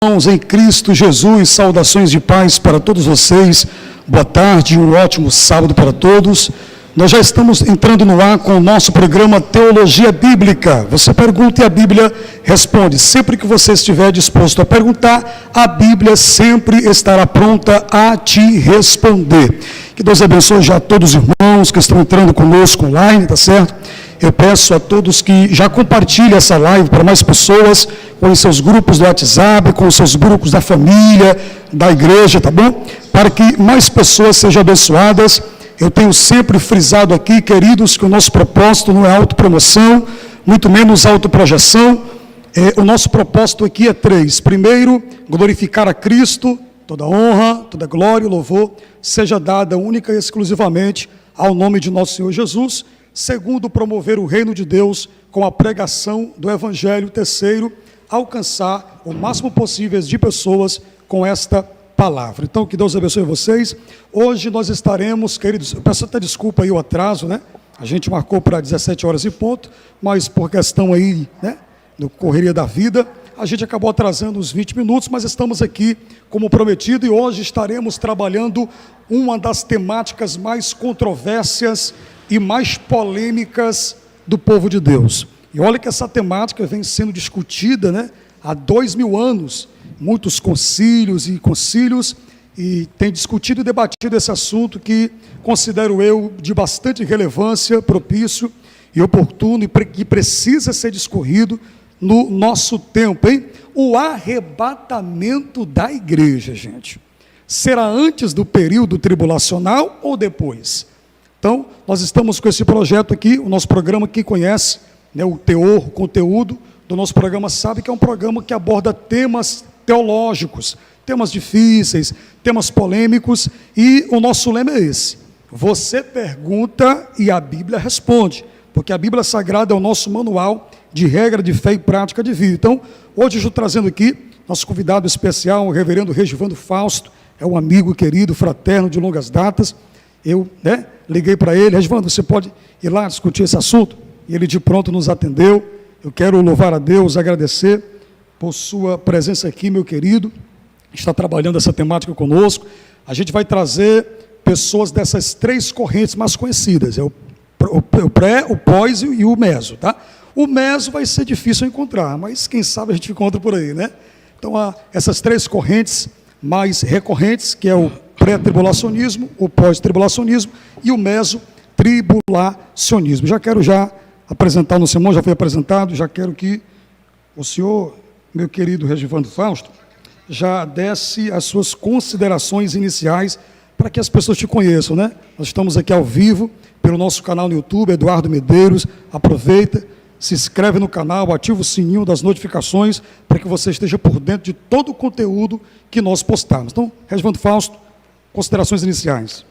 Irmãos em Cristo Jesus, saudações de paz para todos vocês, boa tarde, um ótimo sábado para todos. Nós já estamos entrando no ar com o nosso programa Teologia Bíblica. Você pergunta e a Bíblia responde. Sempre que você estiver disposto a perguntar, a Bíblia sempre estará pronta a te responder. Que Deus abençoe já todos os irmãos que estão entrando conosco online, tá certo? Eu peço a todos que já compartilhem essa live para mais pessoas, com os seus grupos do WhatsApp, com os seus grupos da família, da igreja, tá bom? Para que mais pessoas sejam abençoadas. Eu tenho sempre frisado aqui, queridos, que o nosso propósito não é autopromoção, muito menos autoprojeção. O nosso propósito aqui é 3. Primeiro, glorificar a Cristo, toda honra, toda glória e louvor seja dada única e exclusivamente ao nome de nosso Senhor Jesus. Segundo, promover o reino de Deus com a pregação do Evangelho. Terceiro, alcançar o máximo possível de pessoas com esta palavra. Então, que Deus abençoe vocês. Hoje nós estaremos, queridos, eu peço até desculpa aí o atraso, né? A gente marcou para 17 horas e ponto, mas por questão aí, né, do correria da vida, a gente acabou atrasando uns 20 minutos, mas estamos aqui como prometido e hoje estaremos trabalhando uma das temáticas mais controversas e mais polêmicas do povo de Deus. E olha que essa temática vem sendo discutida, né, há 2000 anos, muitos concílios e tem discutido e debatido esse assunto que considero eu de bastante relevância, propício e oportuno e que precisa ser discorrido no nosso tempo, hein? O arrebatamento da igreja, gente. Será antes do período tribulacional ou depois? Então, nós estamos com esse projeto aqui, o nosso programa, quem conhece, né, o teor, o conteúdo do nosso programa, sabe que é um programa que aborda temas teológicos, temas difíceis, temas polêmicos, e o nosso lema é esse: você pergunta e a Bíblia responde, porque a Bíblia Sagrada é o nosso manual de regra de fé e prática de vida. Então, hoje eu estou trazendo aqui nosso convidado especial, o reverendo Regivando Fausto, é um amigo querido, fraterno de longas datas. Eu, né, liguei para ele: Regivando, você pode ir lá discutir esse assunto? E ele de pronto nos atendeu. Eu quero louvar a Deus, agradecer por sua presença aqui, meu querido, está trabalhando essa temática conosco. A gente vai trazer pessoas dessas 3 correntes mais conhecidas, é o pré, o pós e o meso, tá? O meso vai ser difícil encontrar, mas quem sabe a gente encontra por aí, né? Então, há essas 3 correntes mais recorrentes, que é o pré-tribulacionismo, o pós-tribulacionismo e o meso-tribulacionismo. Já quero apresentar no sermão, já foi apresentado, já quero que o senhor, meu querido Regivando Fausto, já desse as suas considerações iniciais para que as pessoas te conheçam, né? Nós estamos aqui ao vivo pelo nosso canal no YouTube, Eduardo Medeiros. Aproveita, se inscreve no canal, ativa o sininho das notificações para que você esteja por dentro de todo o conteúdo que nós postamos. Então, Regivando Fausto, considerações iniciais.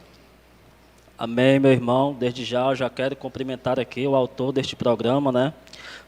Amém, meu irmão. Desde já eu já quero cumprimentar aqui o autor deste programa, né?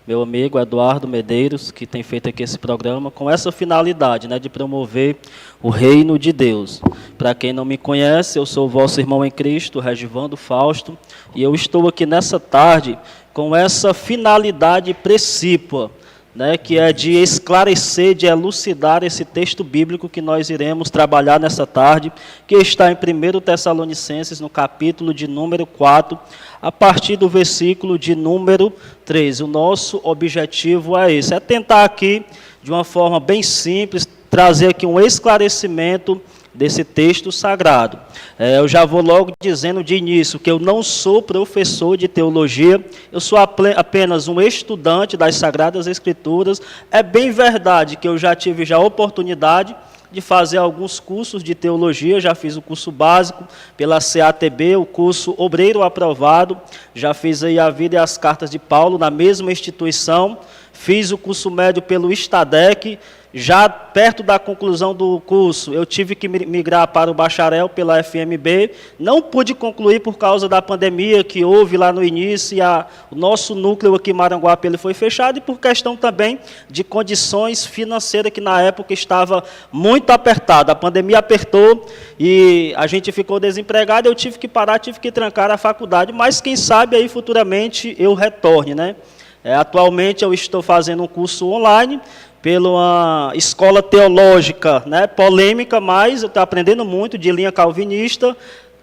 Meu amigo Eduardo Medeiros, que tem feito aqui esse programa com essa finalidade, né, de promover o reino de Deus. Para quem não me conhece, eu sou o vosso irmão em Cristo, Regivando Fausto, e eu estou aqui nessa tarde com essa finalidade precípua, né, que é de esclarecer, de elucidar esse texto bíblico que nós iremos trabalhar nessa tarde, que está em 1 Tessalonicenses, no capítulo de número 4, a partir do versículo de número 3. O nosso objetivo é esse, é tentar aqui, de uma forma bem simples, trazer aqui um esclarecimento desse texto sagrado. Eu já vou logo dizendo de início que eu não sou professor de teologia, eu sou apenas um estudante das Sagradas Escrituras. É bem verdade que eu já tive a oportunidade de fazer alguns cursos de teologia, já fiz o curso básico pela CATB, o curso Obreiro Aprovado, já fiz aí a Vida e as Cartas de Paulo na mesma instituição, fiz o curso médio pelo Estadec. Já perto da conclusão do curso, eu tive que migrar para o bacharel pela FMB, não pude concluir por causa da pandemia que houve lá no início, e o nosso núcleo aqui em Maranguape ele foi fechado, e por questão também de condições financeiras que na época estava muito apertada. A pandemia apertou e a gente ficou desempregado, eu tive que parar, tive que trancar a faculdade, mas quem sabe aí futuramente eu retorne, né? Atualmente eu estou fazendo um curso online, pela uma escola teológica, né, polêmica, mas eu estou aprendendo muito de linha calvinista,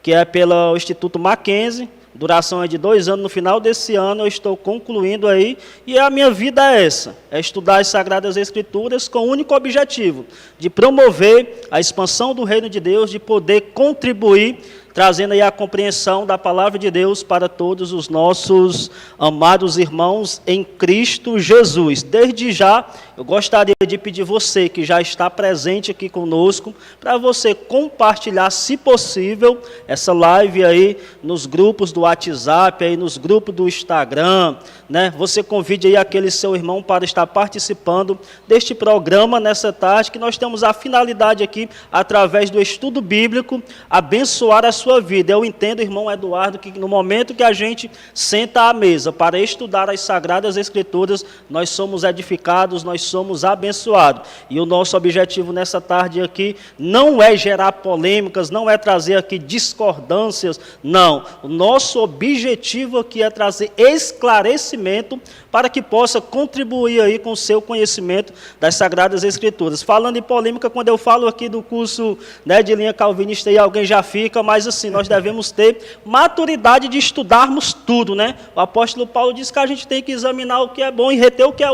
que é pelo Instituto Mackenzie. Duração é de 2 anos. No final desse ano eu estou concluindo aí, e a minha vida é essa, é estudar as Sagradas Escrituras com o único objetivo de promover a expansão do reino de Deus, de poder contribuir, trazendo aí a compreensão da palavra de Deus para todos os nossos amados irmãos em Cristo Jesus. Desde já, eu gostaria de pedir você que já está presente aqui conosco, para você compartilhar, se possível, essa live aí nos grupos do WhatsApp, aí nos grupos do Instagram, né? Você convide aí aquele seu irmão para estar participando deste programa nessa tarde, que nós temos a finalidade aqui, através do estudo bíblico, abençoar a sua vida. Eu entendo, irmão Eduardo, que no momento que a gente senta à mesa para estudar as Sagradas Escrituras, nós somos edificados, nós somos abençoados. E o nosso objetivo nessa tarde aqui não é gerar polêmicas, não é trazer aqui discordâncias, não. O nosso objetivo aqui é trazer esclarecimento para que possa contribuir aí com o seu conhecimento das Sagradas Escrituras. Falando em polêmica, quando eu falo aqui do curso, né, de linha calvinista, aí alguém já fica, mas assim, nós devemos ter maturidade de estudarmos tudo, né? O apóstolo Paulo diz que a gente tem que examinar o que é bom e reter o que é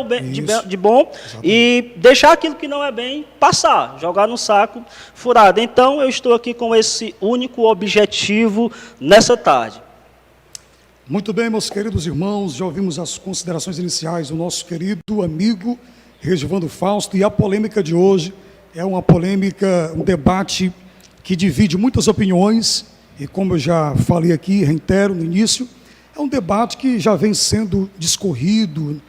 de bom, e deixar aquilo que não é bem passar, jogar no saco furado. Então, eu estou aqui com esse único objetivo nessa tarde. Muito bem, meus queridos irmãos, já ouvimos as considerações iniciais do nosso querido amigo Regivando Fausto, e a polêmica de hoje é uma polêmica, um debate que divide muitas opiniões, e como eu já falei aqui, reitero no início, é um debate que já vem sendo discorrido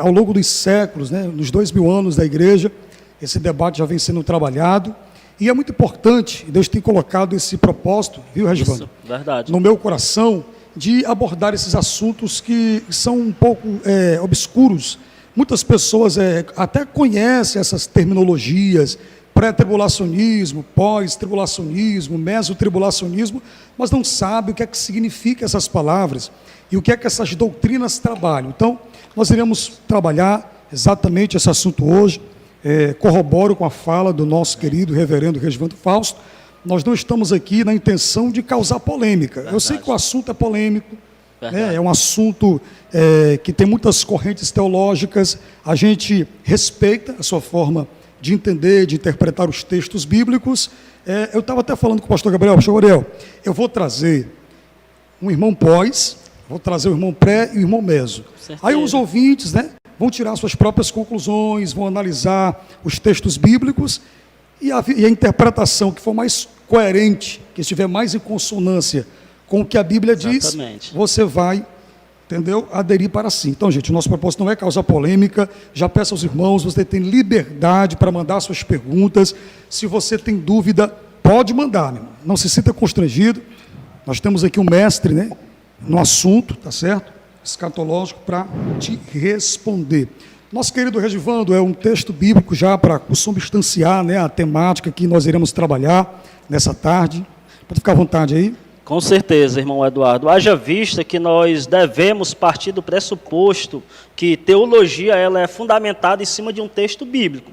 ao longo dos séculos, né, nos 2000 anos da igreja. Esse debate já vem sendo trabalhado, e é muito importante, Deus tem colocado esse propósito, viu, Regivando? Isso, verdade. No meu coração, de abordar esses assuntos que são um pouco obscuros. Muitas pessoas até conhecem essas terminologias, pré-tribulacionismo, pós-tribulacionismo, mesotribulacionismo, mas não sabem o que é que significa essas palavras e o que é que essas doutrinas trabalham. Então, nós iremos trabalhar exatamente esse assunto hoje. Corroboro com a fala do nosso querido reverendo Regivando Fausto. Nós não estamos aqui na intenção de causar polêmica. Verdade. Eu sei que o assunto é polêmico, né? É um assunto que tem muitas correntes teológicas. A gente respeita a sua forma de entender, de interpretar os textos bíblicos. Eu estava até falando com o pastor Gabriel. Pastor Gabriel, eu vou trazer um irmão pós, vou trazer o irmão pré e o irmão meso. Aí os ouvintes, né, vão tirar suas próprias conclusões, vão analisar os textos bíblicos, e a interpretação que for mais coerente, que estiver mais em consonância com o que a Bíblia diz, você vai, entendeu, aderir para si. Então, gente, o nosso propósito não é causar polêmica. Já peço aos irmãos, você tem liberdade para mandar suas perguntas. Se você tem dúvida, pode mandar, meu irmão. Não se sinta constrangido. Nós temos aqui um mestre, né, no assunto, tá certo? Escatológico, para te responder. Nosso querido Regivando, é um texto bíblico já para consubstanciar, né, a temática que nós iremos trabalhar nessa tarde. Pode ficar à vontade aí. Com certeza, irmão Eduardo. Haja vista que nós devemos partir do pressuposto que teologia ela é fundamentada em cima de um texto bíblico.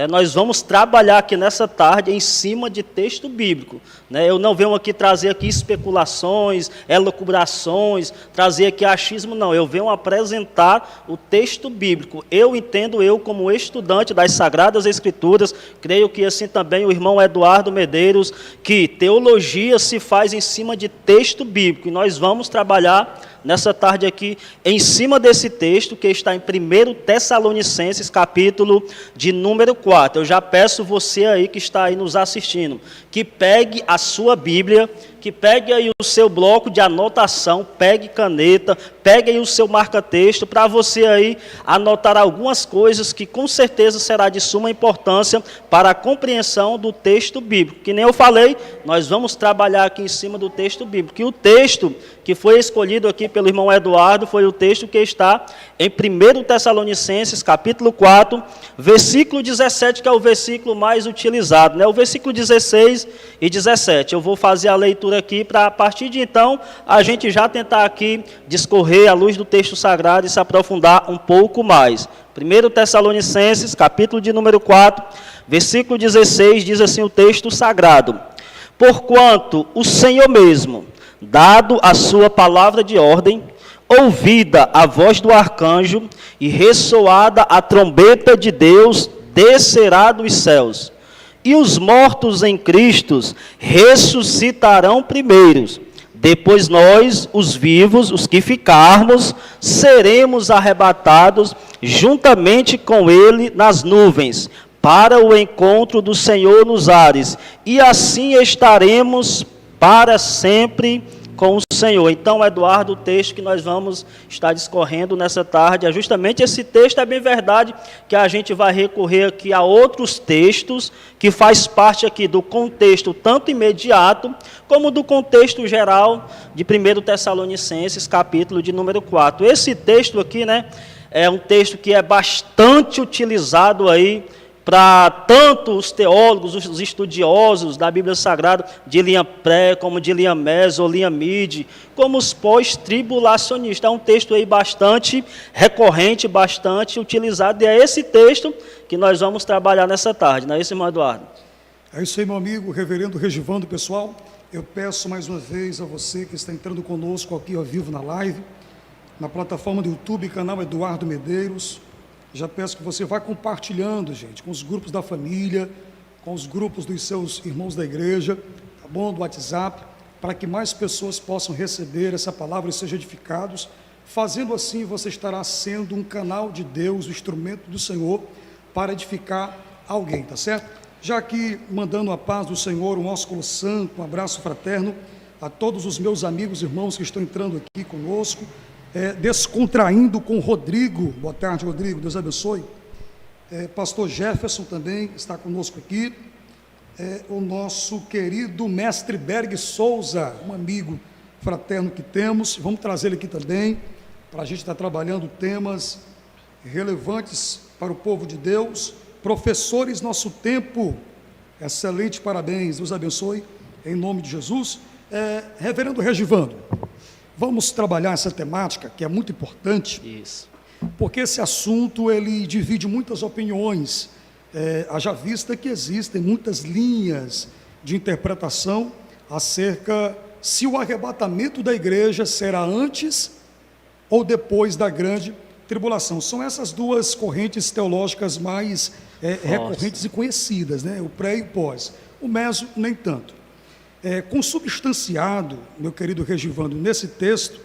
Nós vamos trabalhar aqui nessa tarde em cima de texto bíblico. Eu não venho aqui trazer aqui especulações, elucubrações, trazer aqui achismo, não. Eu venho apresentar o texto bíblico. Eu entendo, eu como estudante das Sagradas Escrituras, creio que assim também o irmão Eduardo Medeiros, que teologia se faz em cima de texto bíblico. E nós vamos trabalhar nessa tarde aqui, em cima desse texto, que está em 1 Tessalonicenses, capítulo de número 4. Eu já peço você aí que está aí nos assistindo, que pegue a sua Bíblia, que pegue aí o seu bloco de anotação, pegue caneta, pegue aí o seu marca-texto, para você aí anotar algumas coisas que com certeza será de suma importância para a compreensão do texto bíblico. Que nem eu falei, nós vamos trabalhar aqui em cima do texto bíblico. E o texto que foi escolhido aqui pelo irmão Eduardo foi o texto que está em 1 Tessalonicenses, capítulo 4, versículo 17, que é o versículo mais utilizado, né? O versículo 16 e 17. Eu vou fazer a leitura aqui para, a partir de então, a gente já tentar aqui discorrer à luz do texto sagrado e se aprofundar um pouco mais. 1 Tessalonicenses, capítulo de número 4, versículo 16, diz assim o texto sagrado: porquanto o Senhor mesmo, dado a sua palavra de ordem, ouvida a voz do arcanjo e ressoada a trombeta de Deus, descerá dos céus. E os mortos em Cristo ressuscitarão primeiros. Depois nós, os vivos, os que ficarmos, seremos arrebatados juntamente com ele nas nuvens, para o encontro do Senhor nos ares, e assim estaremos para sempre com o Senhor. Então, Eduardo, o texto que nós vamos estar discorrendo nessa tarde é justamente esse texto. É bem verdade que a gente vai recorrer aqui a outros textos que faz parte aqui do contexto tanto imediato como do contexto geral de 1 Tessalonicenses, capítulo de número 4. Esse texto aqui, né, é um texto que é bastante utilizado aí para tanto os teólogos, os estudiosos da Bíblia Sagrada, de linha pré, como de linha meso, ou linha mid, como os pós-tribulacionistas. É um texto aí bastante recorrente, bastante utilizado, e é esse texto que nós vamos trabalhar nessa tarde, não é isso, irmão Eduardo? É isso aí, meu amigo, reverendo Regivando, pessoal. Eu peço mais uma vez a você que está entrando conosco aqui ao vivo na live, na plataforma do YouTube, canal Eduardo Medeiros. Já peço que você vá compartilhando, gente, com os grupos da família, com os grupos dos seus irmãos da igreja, tá bom? Do WhatsApp, para que mais pessoas possam receber essa palavra e sejam edificados. Fazendo assim, você estará sendo um canal de Deus, o instrumento do Senhor, para edificar alguém, tá certo? Já aqui, mandando a paz do Senhor, um ósculo santo, um abraço fraterno a todos os meus amigos e irmãos que estão entrando aqui conosco, descontraindo com o Rodrigo. Boa tarde, Rodrigo, Deus abençoe. Pastor Jefferson também está conosco aqui. O nosso querido mestre Berg Souza, um amigo fraterno que temos. Vamos trazer ele aqui também, para a gente estar trabalhando temas relevantes para o povo de Deus. Professores Nosso Tempo, excelente, parabéns, Deus abençoe, em nome de Jesus. Reverendo Regivando, vamos trabalhar essa temática que é muito importante. Isso. Porque esse assunto ele divide muitas opiniões, haja vista que existem muitas linhas de interpretação acerca se o arrebatamento da igreja será antes ou depois da grande tribulação. São essas duas correntes teológicas mais recorrentes e conhecidas, né? O pré e o pós. O meso, nem tanto. Consubstanciado, meu querido Regivando, nesse texto,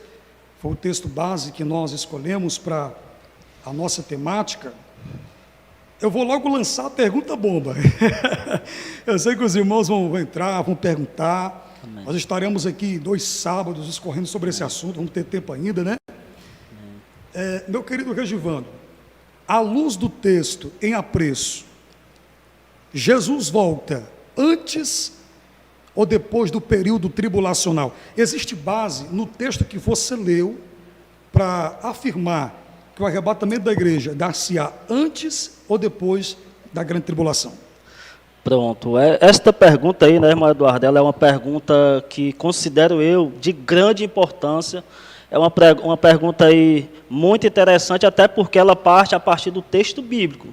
foi o texto base que nós escolhemos para a nossa temática. Eu vou logo lançar a pergunta bomba. Eu sei que os irmãos vão entrar, vão perguntar. Amém. Nós estaremos aqui 2 sábados discorrendo sobre esse assunto, vamos ter tempo ainda, né? Meu querido Regivando, à luz do texto em apreço, Jesus volta antes ou depois do período tribulacional? Existe base no texto que você leu para afirmar que o arrebatamento da igreja dar-se-á antes ou depois da grande tribulação? Pronto, esta pergunta aí, né, irmão Eduardo, ela é uma pergunta que considero eu de grande importância. É uma pergunta aí muito interessante, até porque ela parte a partir do texto bíblico.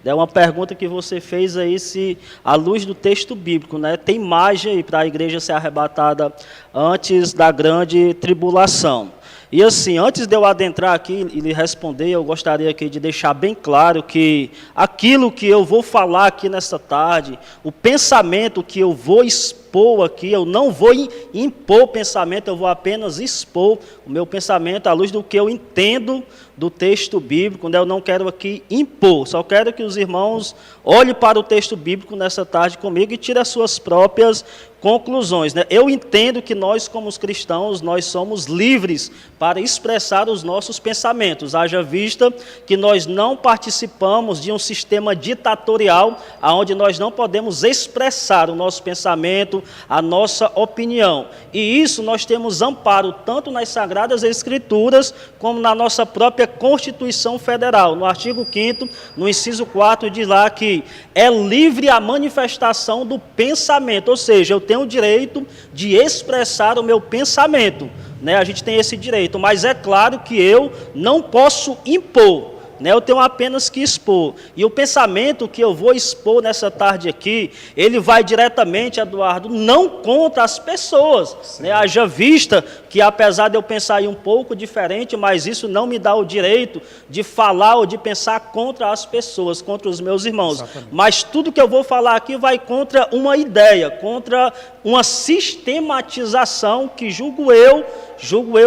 É uma pergunta que você fez aí, se à luz do texto bíblico, né, tem margem aí para a igreja ser arrebatada antes da grande tribulação. E assim, antes de eu adentrar aqui e lhe responder, eu gostaria aqui de deixar bem claro que aquilo que eu vou falar aqui nesta tarde, o pensamento que eu vou expor aqui, eu não vou impor o pensamento, eu vou apenas expor o meu pensamento à luz do que eu entendo do texto bíblico, né? Eu não quero aqui impor, só quero que os irmãos olhem para o texto bíblico nessa tarde comigo e tirem as suas próprias conclusões, né? Eu entendo que nós, como os cristãos, nós somos livres para expressar os nossos pensamentos, haja vista que nós não participamos de um sistema ditatorial, onde nós não podemos expressar o nosso pensamento, a nossa opinião. E isso nós temos amparo tanto nas Sagradas Escrituras, como na nossa própria Constituição Federal. No artigo 5º, no inciso 4, diz lá que é livre a manifestação do pensamento, ou seja, eu tenho o direito de expressar o meu pensamento, né? A gente tem esse direito, mas é claro que eu não posso impor, né? Eu tenho apenas que expor. E o pensamento que eu vou expor nessa tarde aqui, ele vai diretamente, Eduardo, não contra as pessoas, né? Haja vista que, apesar de eu pensar um pouco diferente, mas isso não me dá o direito de falar ou de pensar contra as pessoas, contra os meus irmãos. Exatamente. Mas tudo que eu vou falar aqui vai contra uma ideia, contra uma sistematização que julgo eu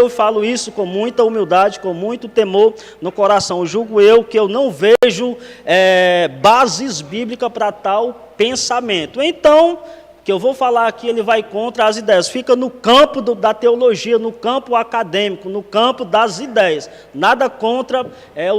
e falo isso com muita humildade, com muito temor no coração, julgo eu que eu não vejo bases bíblicas para tal pensamento. Então, o que eu vou falar aqui, ele vai contra as ideias, fica no campo da teologia, no campo acadêmico, no campo das ideias, nada contra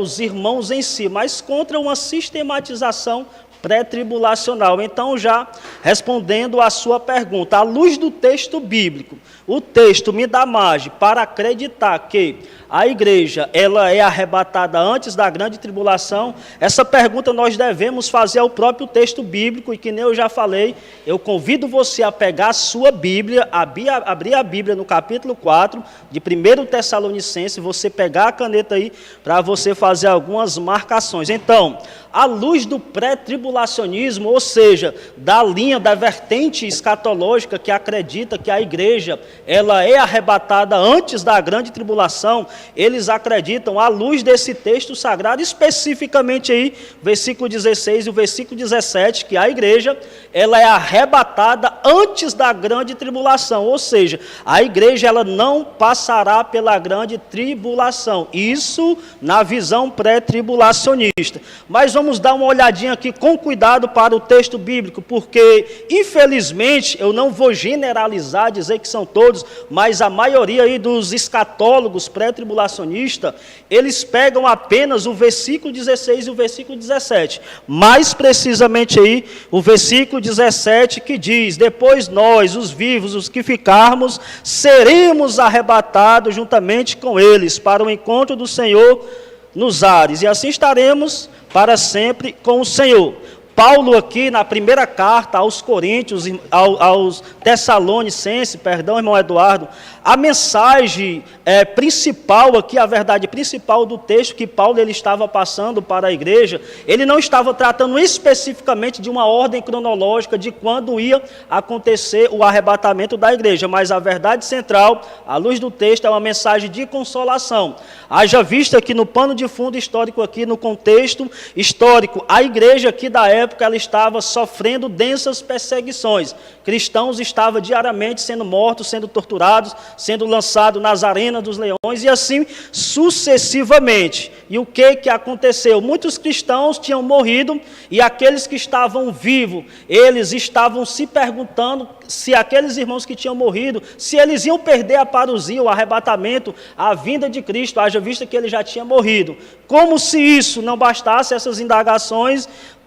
os irmãos em si, mas contra uma sistematização pré-tribulacional. Então, já respondendo à sua pergunta, à luz do texto bíblico, o texto me dá margem para acreditar que a igreja ela é arrebatada antes da grande tribulação. Essa pergunta nós devemos fazer ao próprio texto bíblico, e que nem eu já falei, eu convido você a pegar a sua Bíblia, abrir a Bíblia no capítulo 4 de 1 Tessalonicenses, você pegar a caneta aí para você fazer algumas marcações. Então, à luz do pré-tribulacionismo, ou seja, da linha, da vertente escatológica que acredita que a igreja ela é arrebatada antes da grande tribulação, eles acreditam, à luz desse texto sagrado, especificamente aí, versículo 16 e o versículo 17, que a igreja ela é arrebatada antes da grande tribulação, ou seja, a igreja ela não passará pela grande tribulação, isso na visão pré-tribulacionista. Mas vamos dar uma olhadinha aqui com cuidado para o texto bíblico, porque infelizmente eu não vou generalizar, dizer que são todos, mas a maioria aí dos escatólogos pré-tribulacionistas, eles pegam apenas o versículo 16 e o versículo 17, mais precisamente aí o versículo 17 que diz: depois nós, os vivos, os que ficarmos, seremos arrebatados juntamente com eles para o encontro do Senhor nos ares, e assim estaremos para sempre com o Senhor. Paulo aqui na primeira carta aos Coríntios, aos Tessalonicenses, perdão, irmão Eduardo, a mensagem principal aqui, a verdade principal do texto que Paulo ele estava passando para a igreja, ele não estava tratando especificamente de uma ordem cronológica de quando ia acontecer o arrebatamento da igreja, mas a verdade central, à luz do texto, é uma mensagem de consolação. Haja vista que no pano de fundo histórico aqui, no contexto histórico, a igreja aqui da época, ela estava sofrendo densas perseguições. Cristãos estavam diariamente sendo mortos, sendo torturados, sendo lançados nas arenas dos leões e assim sucessivamente. E o que aconteceu? Muitos cristãos tinham morrido e aqueles que estavam vivos, eles estavam se perguntando se aqueles irmãos que tinham morrido, se eles iam perder a parousia, o arrebatamento, a vinda de Cristo, haja vista que ele já tinha morrido. Como se isso não bastasse, essas indagações,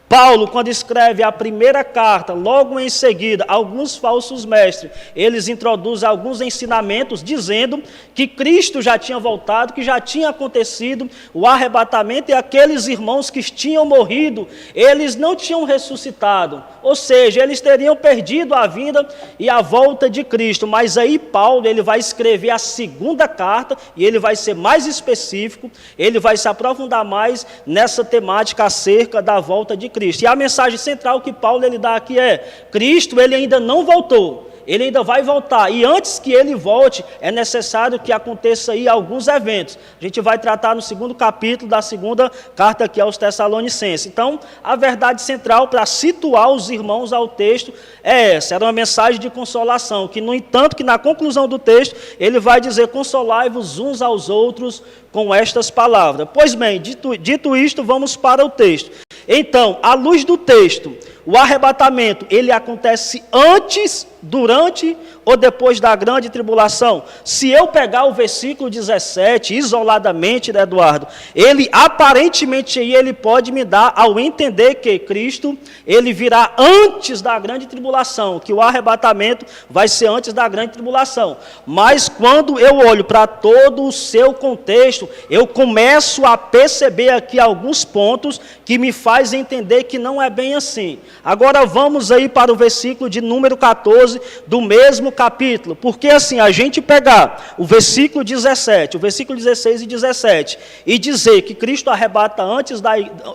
Paulo, quando escreve a primeira carta, logo em seguida, alguns falsos mestres, eles introduzem alguns ensinamentos dizendo que Cristo já tinha voltado, que já tinha acontecido o arrebatamento e aqueles irmãos que tinham morrido, eles não tinham ressuscitado, ou seja, eles teriam perdido a vinda e a volta de Cristo. Mas aí Paulo, ele vai escrever a segunda carta e ele vai ser mais específico, ele vai se aprofundar mais nessa temática acerca da volta de Cristo. E a mensagem central que Paulo ele dá aqui é: Cristo ele ainda não voltou, ele ainda vai voltar, e antes que ele volte, é necessário que aconteça aí alguns eventos. A gente vai tratar no segundo capítulo da segunda carta aqui aos Tessalonicenses. Então, a verdade central para situar os irmãos ao texto é essa, era uma mensagem de consolação, que no entanto, que na conclusão do texto, ele vai dizer: consolai-vos uns aos outros com estas palavras. Pois bem, dito isto, vamos para o texto. Então, à luz do texto, o arrebatamento, ele acontece antes, durante ou depois da grande tribulação? Se eu pegar o versículo 17, isoladamente, né, Eduardo, ele aparentemente ele pode me dar ao entender que Cristo, ele virá antes da grande tribulação, que o arrebatamento vai ser antes da grande tribulação. Mas quando eu olho para todo o seu contexto, eu começo a perceber aqui alguns pontos que me faz entender que não é bem assim. Agora vamos aí para o versículo de número 14 do mesmo capítulo, porque assim, a gente pegar o versículo 17, o versículo 16 e 17, e dizer que Cristo arrebata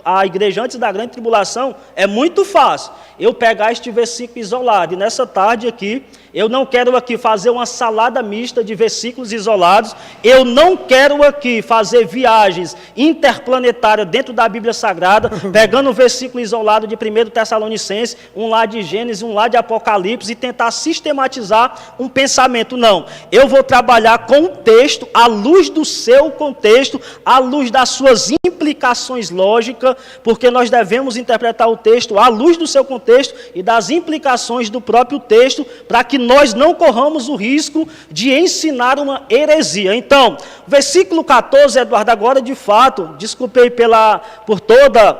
a igreja antes da grande tribulação, é muito fácil eu pegar este versículo isolado. E nessa tarde aqui, eu não quero aqui fazer uma salada mista de versículos isolados, eu não quero aqui fazer viagens interplanetárias dentro da Bíblia Sagrada, pegando um versículo isolado de 1 Tessalonicenses, um lá de Gênesis, um lá de Apocalipse, e tentar sistematizar um pensamento. Não, eu vou trabalhar com o texto, à luz do seu contexto, à luz das suas implicações lógicas, porque nós devemos interpretar o texto à luz do seu contexto e das implicações do próprio texto, para que nós não corramos o risco de ensinar uma heresia. Então, versículo 14, Eduardo, agora de fato, desculpei por toda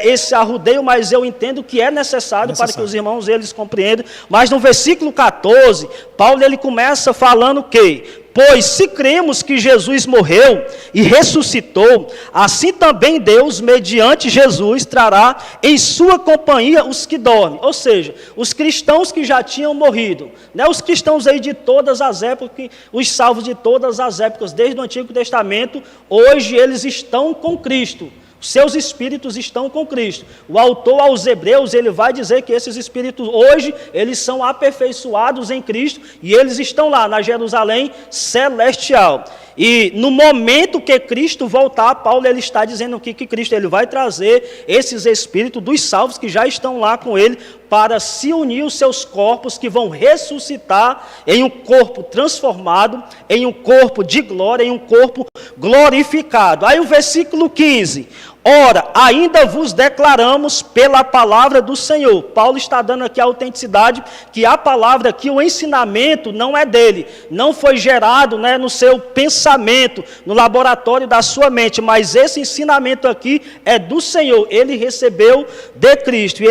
esse arrudeio, mas eu entendo que é necessário para que os irmãos eles compreendam. Mas no versículo 14, Paulo ele começa falando que: pois se cremos que Jesus morreu e ressuscitou, assim também Deus, mediante Jesus, trará em sua companhia os que dormem. Ou seja, os cristãos que já tinham morrido, né? Os cristãos aí de todas as épocas, os salvos de todas as épocas, desde o Antigo Testamento, hoje eles estão com Cristo. Seus espíritos estão com Cristo. O autor aos Hebreus, ele vai dizer que esses espíritos hoje, eles são aperfeiçoados em Cristo e eles estão lá na Jerusalém celestial. E no momento que Cristo voltar, Paulo ele está dizendo aqui que Cristo ele vai trazer esses espíritos dos salvos que já estão lá com ele para se unir os seus corpos que vão ressuscitar em um corpo transformado, em um corpo de glória, em um corpo glorificado. Aí o versículo 15: ora, ainda vos declaramos pela palavra do Senhor. Paulo está dando aqui a autenticidade, que a palavra aqui, o ensinamento não é dele, não foi gerado, né, no seu pensamento, no laboratório da sua mente, mas esse ensinamento aqui é do Senhor, ele recebeu de Cristo.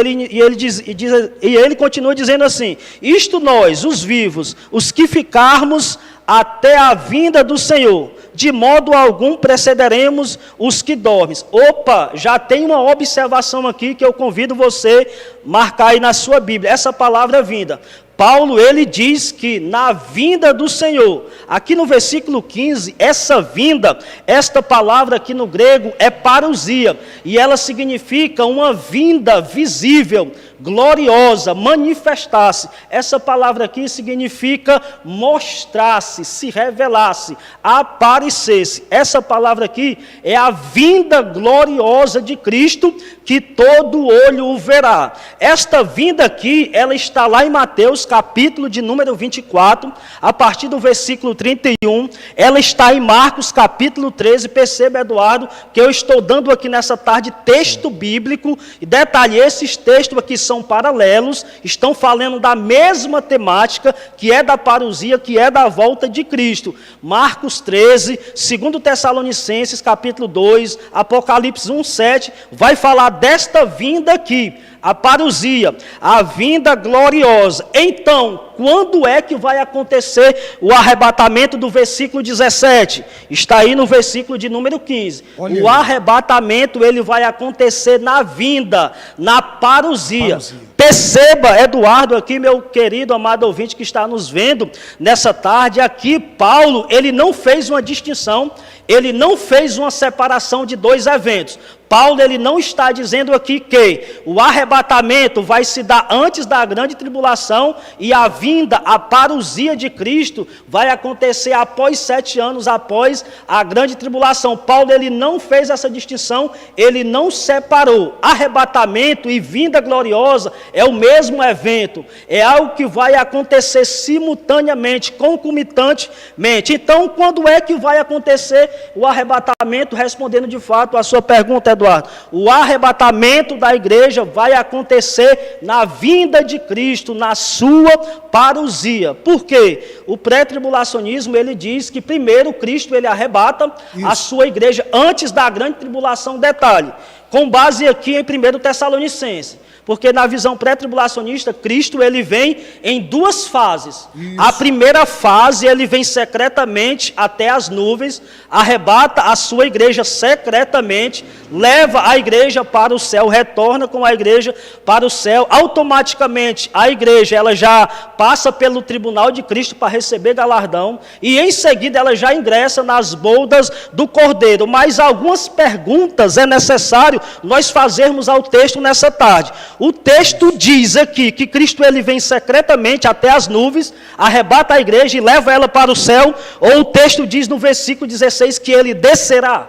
E ele continua dizendo assim: isto nós, os vivos, os que ficarmos até a vinda do Senhor, de modo algum precederemos os que dormem. Opa, já tem uma observação aqui que eu convido você a marcar aí na sua Bíblia, essa palavra vinda. Paulo, ele diz que na vinda do Senhor, aqui no versículo 15, essa vinda, esta palavra aqui no grego é parousia, e ela significa uma vinda visível, gloriosa, manifestar-se. Essa palavra aqui significa mostrar-se, se revelasse, aparecer-se. Essa palavra aqui é a vinda gloriosa de Cristo, que todo olho o verá. Esta vinda aqui, ela está lá em Mateus, capítulo de número 24, a partir do versículo 31, ela está em Marcos, capítulo 13, perceba, Eduardo, que eu estou dando aqui nessa tarde texto bíblico, e detalhe, esses textos aqui são paralelos, estão falando da mesma temática, que é da parousia, que é da volta de Cristo. Marcos 13, 2 Tessalonicenses, capítulo 2, Apocalipse 1, 7, vai falar desta vinda aqui, a parousia, a vinda gloriosa. Então, quando é que vai acontecer o arrebatamento do versículo 17? Está aí no versículo de número 15. Olha, o arrebatamento, ele vai acontecer na vinda, na parousia. Perceba, Eduardo, aqui, meu querido, amado ouvinte que está nos vendo nessa tarde, aqui Paulo, ele não fez uma distinção, ele não fez uma separação de dois eventos. Paulo, ele não está dizendo aqui que o arrebatamento vai se dar antes da grande tribulação e a vinda, a parousia de Cristo vai acontecer após 7 anos após a grande tribulação. Paulo, ele não fez essa distinção, ele não separou. Arrebatamento e vinda gloriosa é o mesmo evento, é algo que vai acontecer simultaneamente, concomitantemente. Então, quando é que vai acontecer o arrebatamento? Respondendo de fato a sua pergunta, Eduardo, Eduardo? O arrebatamento da igreja vai acontecer na vinda de Cristo, na sua parousia. Por quê? O pré-tribulacionismo, ele diz que primeiro Cristo, ele arrebata a sua igreja antes da grande tribulação. Detalhe, com base aqui em 1 Tessalonicenses. Porque na visão pré-tribulacionista, Cristo ele vem em duas fases. Isso. A primeira fase, ele vem secretamente até as nuvens, arrebata a sua igreja secretamente, leva a igreja para o céu, retorna com a igreja para o céu. Automaticamente, a igreja ela já passa pelo tribunal de Cristo para receber galardão, e em seguida ela já ingressa nas bodas do Cordeiro. Mas algumas perguntas é necessário nós fazermos ao texto nessa tarde. O texto diz aqui que Cristo ele vem secretamente até as nuvens, arrebata a igreja e leva ela para o céu, ou o texto diz no versículo 16 que ele descerá?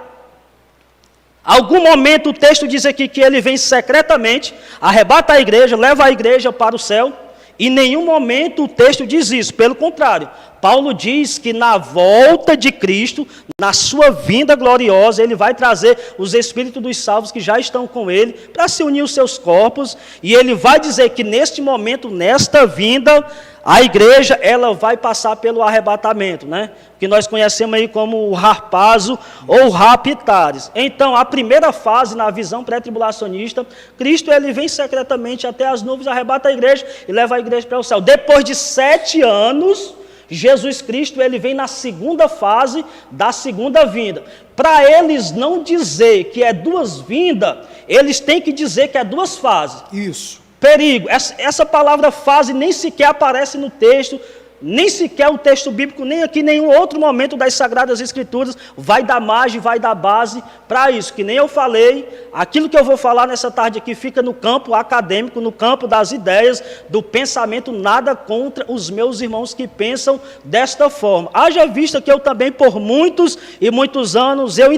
Algum momento o texto diz aqui que ele vem secretamente, arrebata a igreja, leva a igreja para o céu, e em nenhum momento o texto diz isso, pelo contrário. Paulo diz que na volta de Cristo, na sua vinda gloriosa, ele vai trazer os espíritos dos salvos que já estão com ele, para se unir os seus corpos, e ele vai dizer que neste momento, nesta vinda, a igreja ela vai passar pelo arrebatamento, né? Que nós conhecemos aí como o harpazo ou raptares. Então, a primeira fase na visão pré-tribulacionista, Cristo ele vem secretamente até as nuvens, arrebata a igreja e leva a igreja para o céu. Depois de 7 anos, Jesus Cristo ele vem na segunda fase da segunda vinda. Para eles não dizer que é duas vindas, eles têm que dizer que é duas fases. Isso. Perigo, essa palavra fase nem sequer aparece no texto, nem sequer o texto bíblico, nem aqui, nenhum outro momento das Sagradas Escrituras vai dar margem, vai dar base para isso, que nem eu falei, aquilo que eu vou falar nessa tarde aqui fica no campo acadêmico, no campo das ideias, do pensamento, nada contra os meus irmãos que pensam desta forma. Haja vista que eu também, por muitos e muitos anos, eu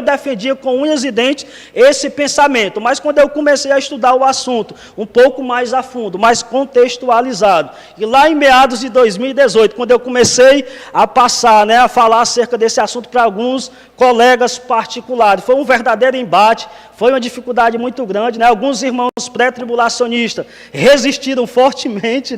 defendia com unhas e dentes esse pensamento, mas quando eu comecei a estudar o assunto um pouco mais a fundo, mais contextualizado, e lá em meados de 2018, quando eu comecei a passar, a falar acerca desse assunto para alguns colegas particulares, foi um verdadeiro embate, foi uma dificuldade muito grande, alguns irmãos pré-tribulacionistas resistiram fortemente,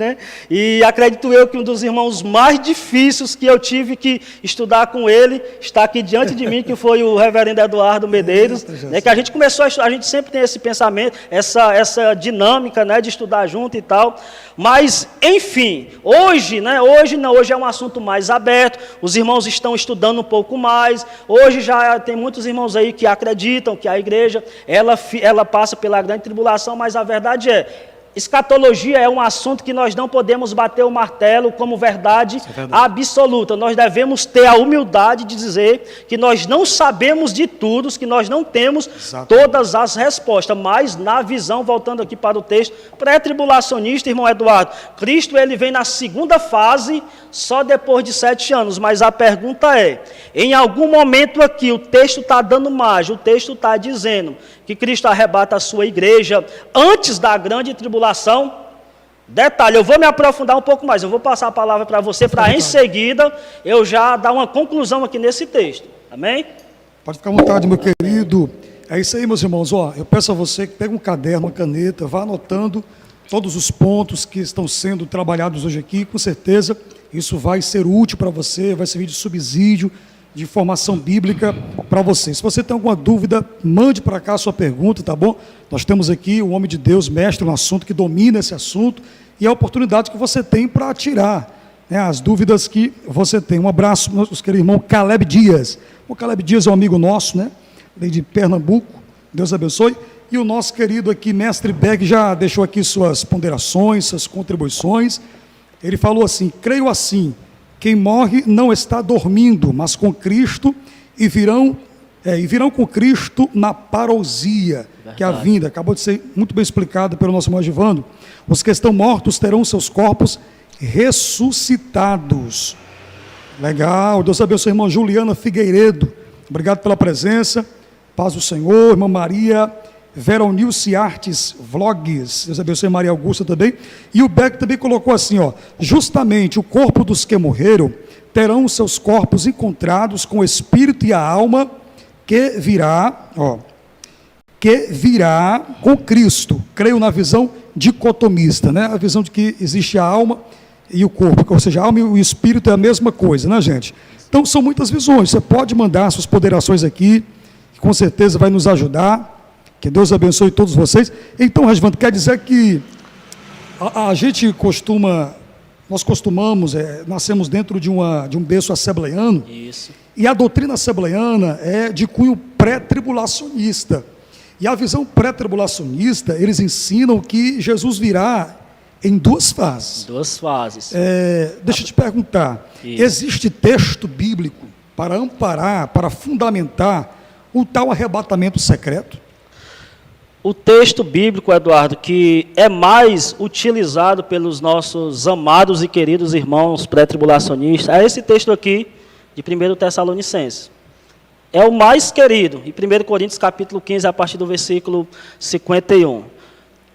e acredito eu que um dos irmãos mais difíceis que eu tive que estudar com ele, está aqui diante de mim, que foi o reverendo Eduardo Medeiros, que a gente começou a estudar, a gente sempre tem esse pensamento, essa dinâmica, de estudar junto e tal, mas, enfim, hoje é um assunto mais aberto, os irmãos estão estudando um pouco mais, hoje já tem muitos irmãos aí que acreditam que a igreja, ela passa pela grande tribulação, mas a verdade escatologia é um assunto que nós não podemos bater o martelo como verdade absoluta. Nós devemos ter a humildade de dizer que nós não sabemos de tudo, que nós não temos todas as respostas, mas na visão, voltando aqui para o texto, pré-tribulacionista, irmão Eduardo, Cristo ele vem na segunda fase, só depois de 7 anos, mas a pergunta em algum momento aqui, o texto está dando margem, o texto está dizendo que Cristo arrebata a sua igreja antes da grande tribulação. Detalhe, eu vou me aprofundar um pouco mais, eu vou passar a palavra para você, para em seguida eu já dar uma conclusão aqui nesse texto, amém? Pode ficar à vontade, meu querido. É isso aí, meus irmãos, eu peço a você que pegue um caderno, uma caneta, vá anotando todos os pontos que estão sendo trabalhados hoje aqui, com certeza isso vai ser útil para você, vai servir de subsídio, de informação bíblica para você. Se você tem alguma dúvida, mande para cá a sua pergunta, tá bom? Nós temos aqui o homem de Deus, mestre no assunto, que domina esse assunto, e a oportunidade que você tem para tirar as dúvidas que você tem. Um abraço, meus queridos irmãos, Caleb Dias. O Caleb Dias é um amigo nosso, de Pernambuco, Deus abençoe. E o nosso querido aqui, mestre Berg, já deixou aqui suas ponderações, suas contribuições. Ele falou assim: creio assim, quem morre não está dormindo, mas com Cristo, e virão com Cristo na parousia, que é a vinda. Acabou de ser muito bem explicado pelo nosso irmão Givando. Os que estão mortos terão seus corpos ressuscitados. Legal, Deus abençoe a irmã Juliana Figueiredo, obrigado pela presença, paz do Senhor. Irmã Maria Veronilce Artes Vlogs, Deus abençoe Maria Augusta também. E o Beck também colocou assim, justamente o corpo dos que morreram terão seus corpos encontrados com o espírito e a alma que virá, que virá com Cristo. Creio na visão dicotomista, né? A visão de que existe a alma e o corpo, ou seja, a alma e o espírito é a mesma coisa, né, gente? Então, são muitas visões. Você pode mandar suas ponderações aqui, que com certeza vai nos ajudar. Que Deus abençoe todos vocês. Então, Regivaldo, quer dizer que a gente nós costumamos, nascemos dentro de um berço assembleiano. Isso. E a doutrina assembleiana é de cunho pré-tribulacionista. E a visão pré-tribulacionista, eles ensinam que Jesus virá em duas fases. Duas fases. Deixa eu te perguntar, Isso. existe texto bíblico para amparar, para fundamentar o tal arrebatamento secreto? O texto bíblico, Eduardo, que é mais utilizado pelos nossos amados e queridos irmãos pré-tribulacionistas, é esse texto aqui, de 1 Tessalonicenses. É o mais querido, em 1 Coríntios capítulo 15, a partir do versículo 51.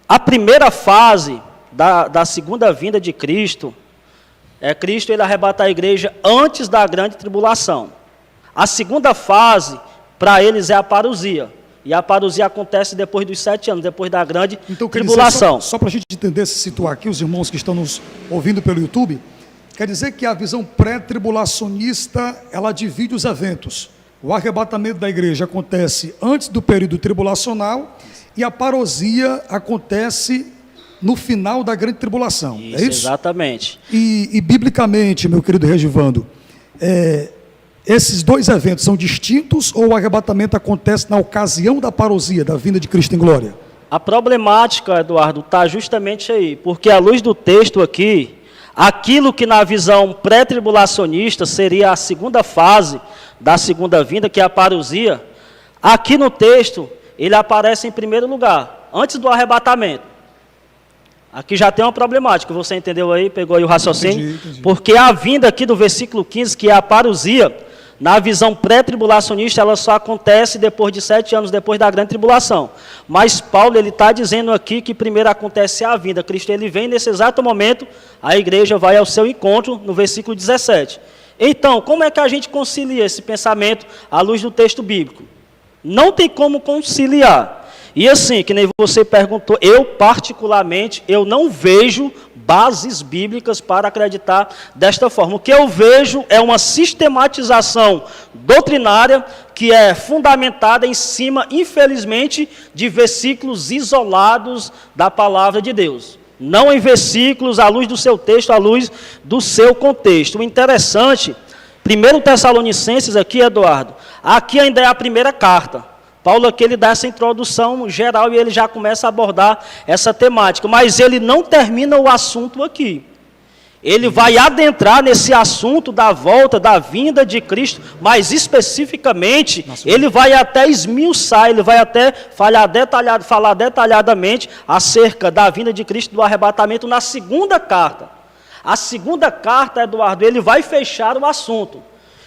A primeira fase da segunda vinda de Cristo, Cristo ele arrebatar a igreja antes da grande tribulação. A segunda fase, para eles, é a parousia. E a parousia acontece depois dos 7 anos, depois da grande tribulação. Só para a gente entender, se situar aqui, os irmãos que estão nos ouvindo pelo YouTube, quer dizer que a visão pré-tribulacionista, ela divide os eventos. O arrebatamento da igreja acontece antes do período tribulacional e a parousia acontece no final da grande tribulação. Isso, é isso? Exatamente. E biblicamente, meu querido Regivando, esses dois eventos são distintos ou o arrebatamento acontece na ocasião da parousia, da vinda de Cristo em glória? A problemática, Eduardo, está justamente aí, porque à luz do texto aqui, aquilo que na visão pré-tribulacionista seria a segunda fase da segunda vinda, que é a parousia, aqui no texto ele aparece em primeiro lugar, antes do arrebatamento. Aqui já tem uma problemática, você entendeu aí, pegou aí o raciocínio? Entendi. Porque a vinda aqui do versículo 15, que é a parousia, na visão pré-tribulacionista, ela só acontece depois de 7 anos, depois da grande tribulação. Mas Paulo, ele está dizendo aqui que primeiro acontece a vinda. Cristo, ele vem nesse exato momento, a igreja vai ao seu encontro, no versículo 17. Então, como é que a gente concilia esse pensamento à luz do texto bíblico? Não tem como conciliar. E assim, que nem você perguntou, eu particularmente, eu não vejo bases bíblicas para acreditar desta forma. O que eu vejo é uma sistematização doutrinária que é fundamentada em cima, infelizmente, de versículos isolados da palavra de Deus. Não em versículos à luz do seu texto, à luz do seu contexto. O interessante, 1 Tessalonicenses aqui, Eduardo, aqui ainda é a primeira carta. Paulo aqui ele dá essa introdução geral e ele já começa a abordar essa temática, mas ele não termina o assunto aqui. Ele vai adentrar nesse assunto da volta, da vinda de Cristo, mas especificamente, ele vai até esmiuçar, ele vai até falar detalhadamente acerca da vinda de Cristo, do arrebatamento na segunda carta. A segunda carta, Eduardo, ele vai fechar o assunto.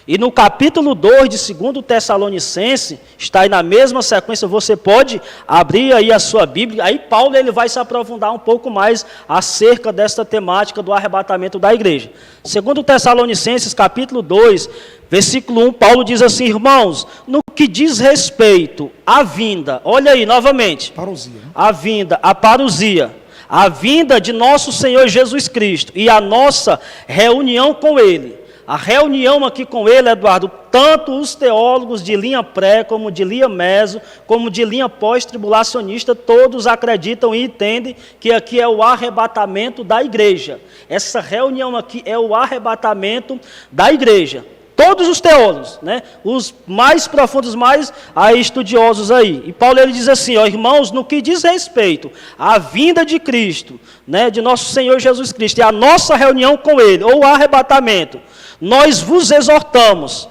E no capítulo 2 de 2 Tessalonicenses, está aí na mesma sequência, você pode abrir aí a sua Bíblia, aí Paulo ele vai se aprofundar um pouco mais acerca desta temática do arrebatamento da igreja. 2 Tessalonicenses, capítulo 2, versículo 1, Paulo diz assim, irmãos, no que diz respeito à vinda, olha aí novamente, Parousia, né? a parousia, a vinda de nosso Senhor Jesus Cristo e a nossa reunião com Ele. A reunião aqui com ele, Eduardo, tanto os teólogos de linha pré, como de linha meso, como de linha pós-tribulacionista, todos acreditam e entendem que aqui é o arrebatamento da igreja. Essa reunião aqui é o arrebatamento da igreja. Todos os teólogos, né? Os mais profundos, mais estudiosos aí. E Paulo ele diz assim, ó, irmãos, no que diz respeito à vinda de Cristo, né, de nosso Senhor Jesus Cristo, e a nossa reunião com Ele, ou o arrebatamento, nós vos exortamos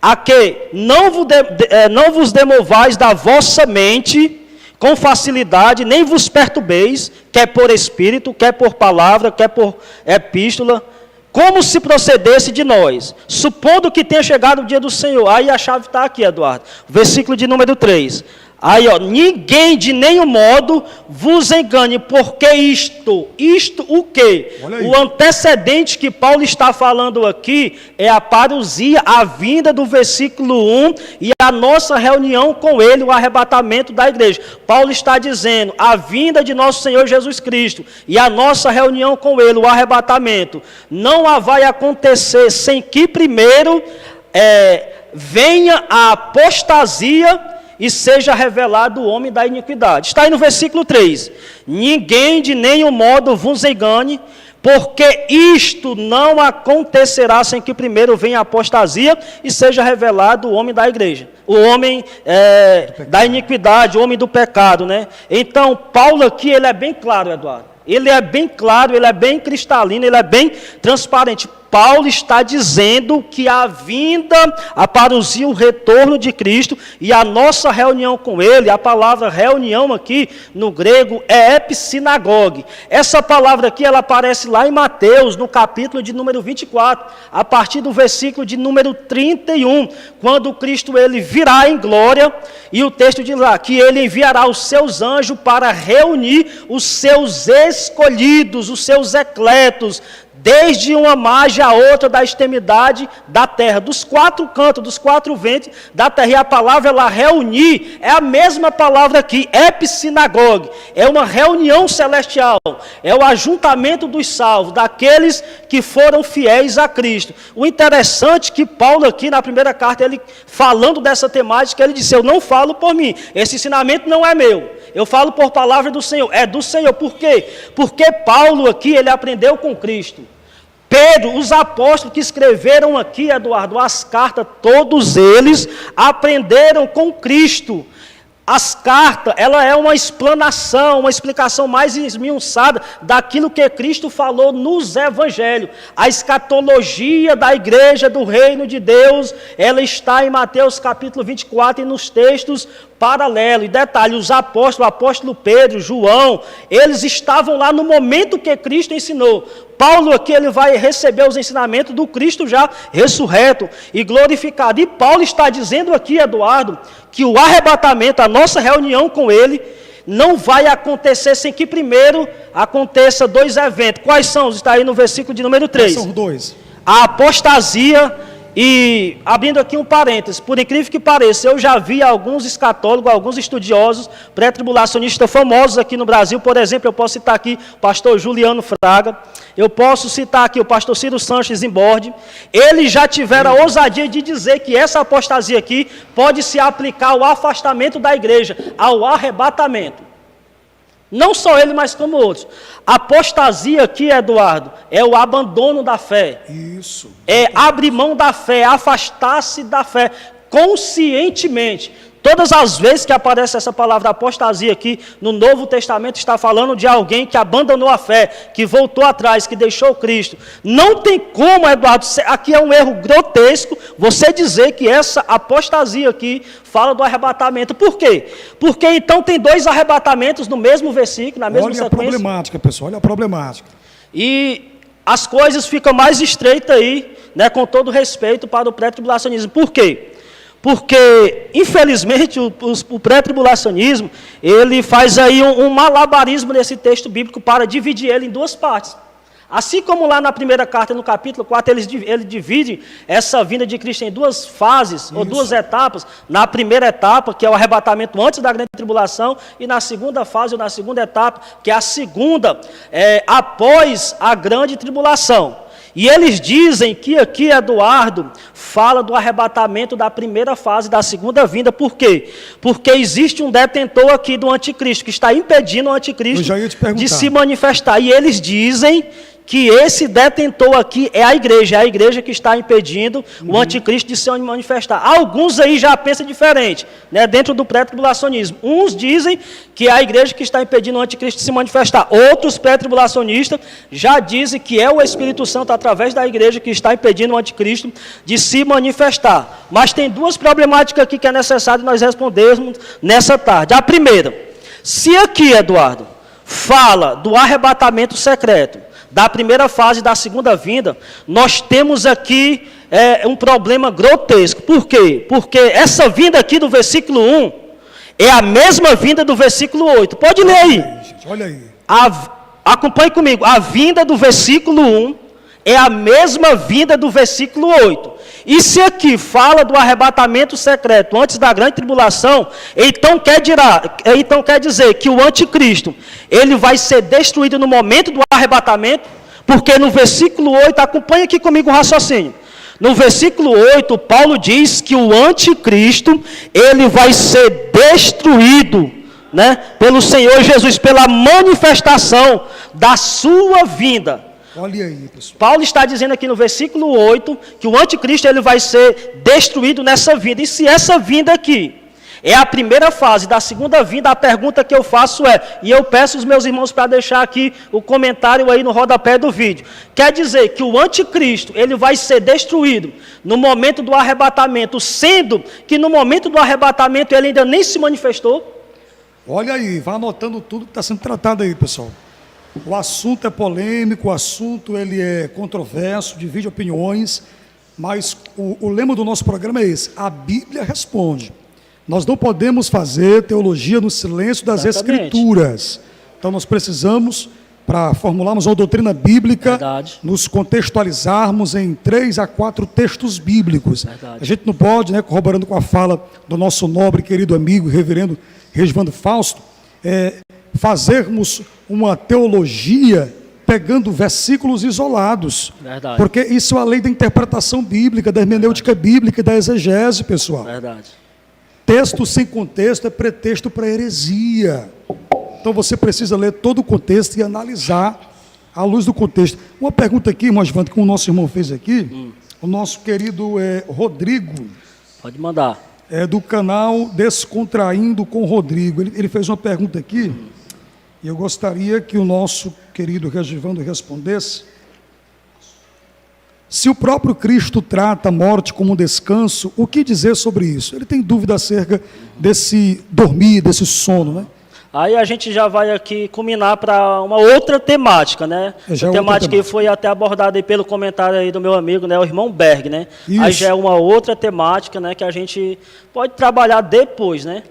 a que não vos demovais da vossa mente com facilidade, nem vos perturbeis, quer por espírito, quer por palavra, quer por epístola, como se procedesse de nós, supondo que tenha chegado o dia do Senhor. Aí a chave está aqui, Eduardo. Versículo de número 3. Aí, ó, ninguém de nenhum modo vos engane, porque isto o quê? O antecedente que Paulo está falando aqui é a parousia, a vinda do versículo 1 e a nossa reunião com ele, o arrebatamento da igreja. Paulo está dizendo, a vinda de nosso Senhor Jesus Cristo e a nossa reunião com ele, o arrebatamento, não vai acontecer sem que primeiro venha a apostasia e seja revelado o homem da iniquidade. Está aí no versículo 3. Ninguém de nenhum modo vos engane, porque isto não acontecerá sem que primeiro venha a apostasia e seja revelado o homem da igreja. O homem da iniquidade, o homem do pecado, né? Então, Paulo aqui, ele é bem claro, Eduardo. Ele é bem claro, ele é bem cristalino, ele é bem transparente. Paulo está dizendo que a vinda, a parousia, o retorno de Cristo e a nossa reunião com Ele, a palavra reunião aqui no grego é epsinagogue. Essa palavra aqui, ela aparece lá em Mateus, no capítulo de número 24, a partir do versículo de número 31, quando Cristo ele virá em glória, e o texto diz lá que Ele enviará os seus anjos para reunir os seus escolhidos, os seus ecletos, desde uma margem a outra da extremidade da terra, dos quatro cantos, dos quatro ventos da terra. E a palavra ela reunir é a mesma palavra aqui, epsinagogue, é uma reunião celestial, é o ajuntamento dos salvos, daqueles que foram fiéis a Cristo. O interessante é que Paulo aqui na primeira carta, ele falando dessa temática, ele disse, eu não falo por mim, esse ensinamento não é meu, eu falo por palavra do Senhor, é do Senhor. Por quê? Porque Paulo aqui, ele aprendeu com Cristo. Pedro, os apóstolos que escreveram aqui, Eduardo, as cartas, todos eles aprenderam com Cristo. As cartas, ela é uma explanação, uma explicação mais esmiuçada daquilo que Cristo falou nos evangelhos. A escatologia da igreja do reino de Deus, ela está em Mateus capítulo 24 e nos textos paralelos. E detalhe, os apóstolos, o apóstolo Pedro, João, eles estavam lá no momento que Cristo ensinou. Paulo aqui, ele vai receber os ensinamentos do Cristo já ressurreto e glorificado. E Paulo está dizendo aqui, Eduardo, que o arrebatamento, a nossa reunião com ele, não vai acontecer sem que primeiro aconteça dois eventos. Quais são? Está aí no versículo de número 3. São dois. A apostasia. E, abrindo aqui um parênteses, por incrível que pareça, eu já vi alguns escatólogos, alguns estudiosos pré-tribulacionistas famosos aqui no Brasil. Por exemplo, eu posso citar aqui o pastor Juliano Fraga, eu posso citar aqui o pastor Ciro Sanches Imborde. Eles já tiveram a ousadia de dizer que essa apostasia aqui pode se aplicar ao afastamento da igreja, ao arrebatamento. Não só ele, mas como outros. Apostasia aqui, Eduardo, é o abandono da fé. Isso. É abrir mão da fé, afastar-se da fé, conscientemente. Todas as vezes que aparece essa palavra apostasia aqui, no Novo Testamento está falando de alguém que abandonou a fé, que voltou atrás, que deixou Cristo. Não tem como, Eduardo, aqui é um erro grotesco, você dizer que essa apostasia aqui fala do arrebatamento. Por quê? Porque então tem dois arrebatamentos no mesmo versículo, na mesma sequência. Olha a problemática, pessoal, olha a problemática. E as coisas ficam mais estreitas aí, né, com todo respeito para o pré-tribulacionismo. Por quê? Porque, infelizmente, o pré-tribulacionismo, ele faz aí um malabarismo nesse texto bíblico para dividir ele em duas partes. Assim como lá na primeira carta, no capítulo 4, ele divide essa vinda de Cristo em duas fases, ou duas etapas. Na primeira etapa, que é o arrebatamento antes da grande tribulação, e na segunda fase, ou na segunda etapa, que é a segunda, após a grande tribulação. E eles dizem que aqui, Eduardo, fala do arrebatamento da primeira fase da segunda vinda. Por quê? Porque existe um detentor aqui do anticristo, que está impedindo o anticristo de se manifestar. E eles dizem que esse detentor aqui é a igreja que está impedindo o anticristo de se manifestar. Alguns aí já pensam diferente, né, dentro do pré-tribulacionismo. Uns dizem que é a igreja que está impedindo o anticristo de se manifestar. Outros pré-tribulacionistas já dizem que é o Espírito Santo, através da igreja, que está impedindo o anticristo de se manifestar. Mas tem duas problemáticas aqui que é necessário nós respondermos nessa tarde. A primeira, se aqui, Eduardo, fala do arrebatamento secreto, da primeira fase da segunda vinda, nós temos aqui um problema grotesco. Por quê? Porque essa vinda aqui do versículo 1 é a mesma vinda do versículo 8. Pode ler aí. Olha aí. Acompanhe comigo. A vinda do versículo 1 é a mesma vinda do versículo 8. E se aqui fala do arrebatamento secreto antes da grande tribulação, então quer dizer que o anticristo, ele vai ser destruído no momento do arrebatamento, porque no versículo 8, acompanhe aqui comigo o raciocínio. No versículo 8, Paulo diz que o anticristo, ele vai ser destruído, né, pelo Senhor Jesus, pela manifestação da sua vinda. Olha aí, pessoal. Paulo está dizendo aqui no versículo 8 que o anticristo ele vai ser destruído nessa vinda. E se essa vinda aqui é a primeira fase da segunda vinda, a pergunta que eu faço é, e eu peço os meus irmãos para deixar aqui o comentário aí no rodapé do vídeo. Quer dizer que o anticristo ele vai ser destruído no momento do arrebatamento, sendo que no momento do arrebatamento ele ainda nem se manifestou? Olha aí, vá anotando tudo que está sendo tratado aí, pessoal. O assunto é polêmico, o assunto ele é controverso, divide opiniões, mas o lema do nosso programa é esse: a Bíblia responde. Nós não podemos fazer teologia no silêncio das Escrituras. Então nós precisamos, para formularmos uma doutrina bíblica, nos contextualizarmos em 3 a 4 textos bíblicos. A gente não pode, né, corroborando com a fala do nosso nobre querido amigo, reverendo Regivaldo Fausto, fazermos uma teologia pegando versículos isolados. Verdade. Porque isso é a lei da interpretação bíblica, da hermenêutica bíblica e da exegese, pessoal. Verdade. Texto sem contexto é pretexto para heresia. Então você precisa ler todo o contexto e analisar à luz do contexto. Uma pergunta aqui, irmão Giovanni, que o nosso irmão fez aqui, o nosso querido Rodrigo. Pode mandar. É do canal Descontraindo com Rodrigo. Ele fez uma pergunta aqui, e eu gostaria que o nosso querido Regivando respondesse. Se o próprio Cristo trata a morte como um descanso, o que dizer sobre isso? Ele tem dúvida acerca desse dormir, desse sono, né? Aí a gente já vai aqui culminar para uma outra temática, né? A temática que foi até abordada aí pelo comentário aí do meu amigo, né, o irmão Berg, né? Isso. Aí já é uma outra temática, né, que a gente pode trabalhar depois, né?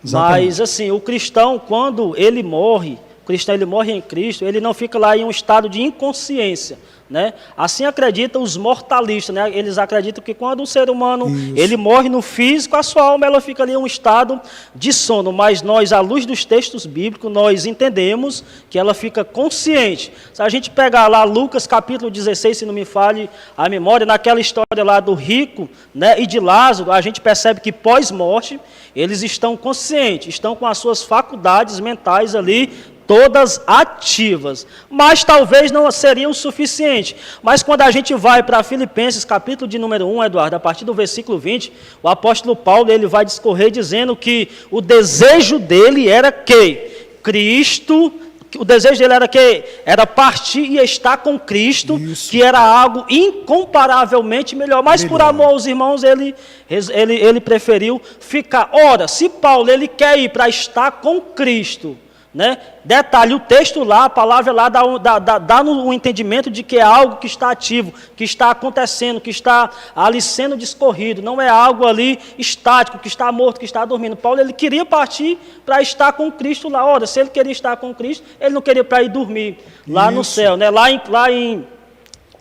Exatamente. Mas assim, o cristão, quando ele morre, ele morre em Cristo, ele não fica lá em um estado de inconsciência, né? Assim acreditam os mortalistas, né? Eles acreditam que quando o ser humano ele morre no físico, a sua alma ela fica ali em um estado de sono, mas nós, à luz dos textos bíblicos, nós entendemos que ela fica consciente. Se a gente pegar lá Lucas capítulo 16, se não me falhe a memória, naquela história lá do rico, né, e de Lázaro, a gente percebe que pós-morte eles estão conscientes, estão com as suas faculdades mentais ali todas ativas, mas talvez não seria o suficiente. Mas quando a gente vai para Filipenses, capítulo de número 1, Eduardo, a partir do versículo 20, o apóstolo Paulo ele vai discorrer dizendo que o desejo dele era que Cristo, o desejo dele era que era partir e estar com Cristo, isso, que era algo incomparavelmente melhor. Mas por amor aos irmãos, ele preferiu ficar. Ora, se Paulo ele quer ir para estar com Cristo, né? Detalhe, o texto lá, a palavra lá dá no entendimento de que é algo que está ativo, que está acontecendo, que está ali sendo discorrido, não é algo ali estático, que está morto, que está dormindo. Paulo ele queria partir para estar com Cristo lá. Ora, se ele queria estar com Cristo, ele não queria para ir dormir lá no céu, né? Lá em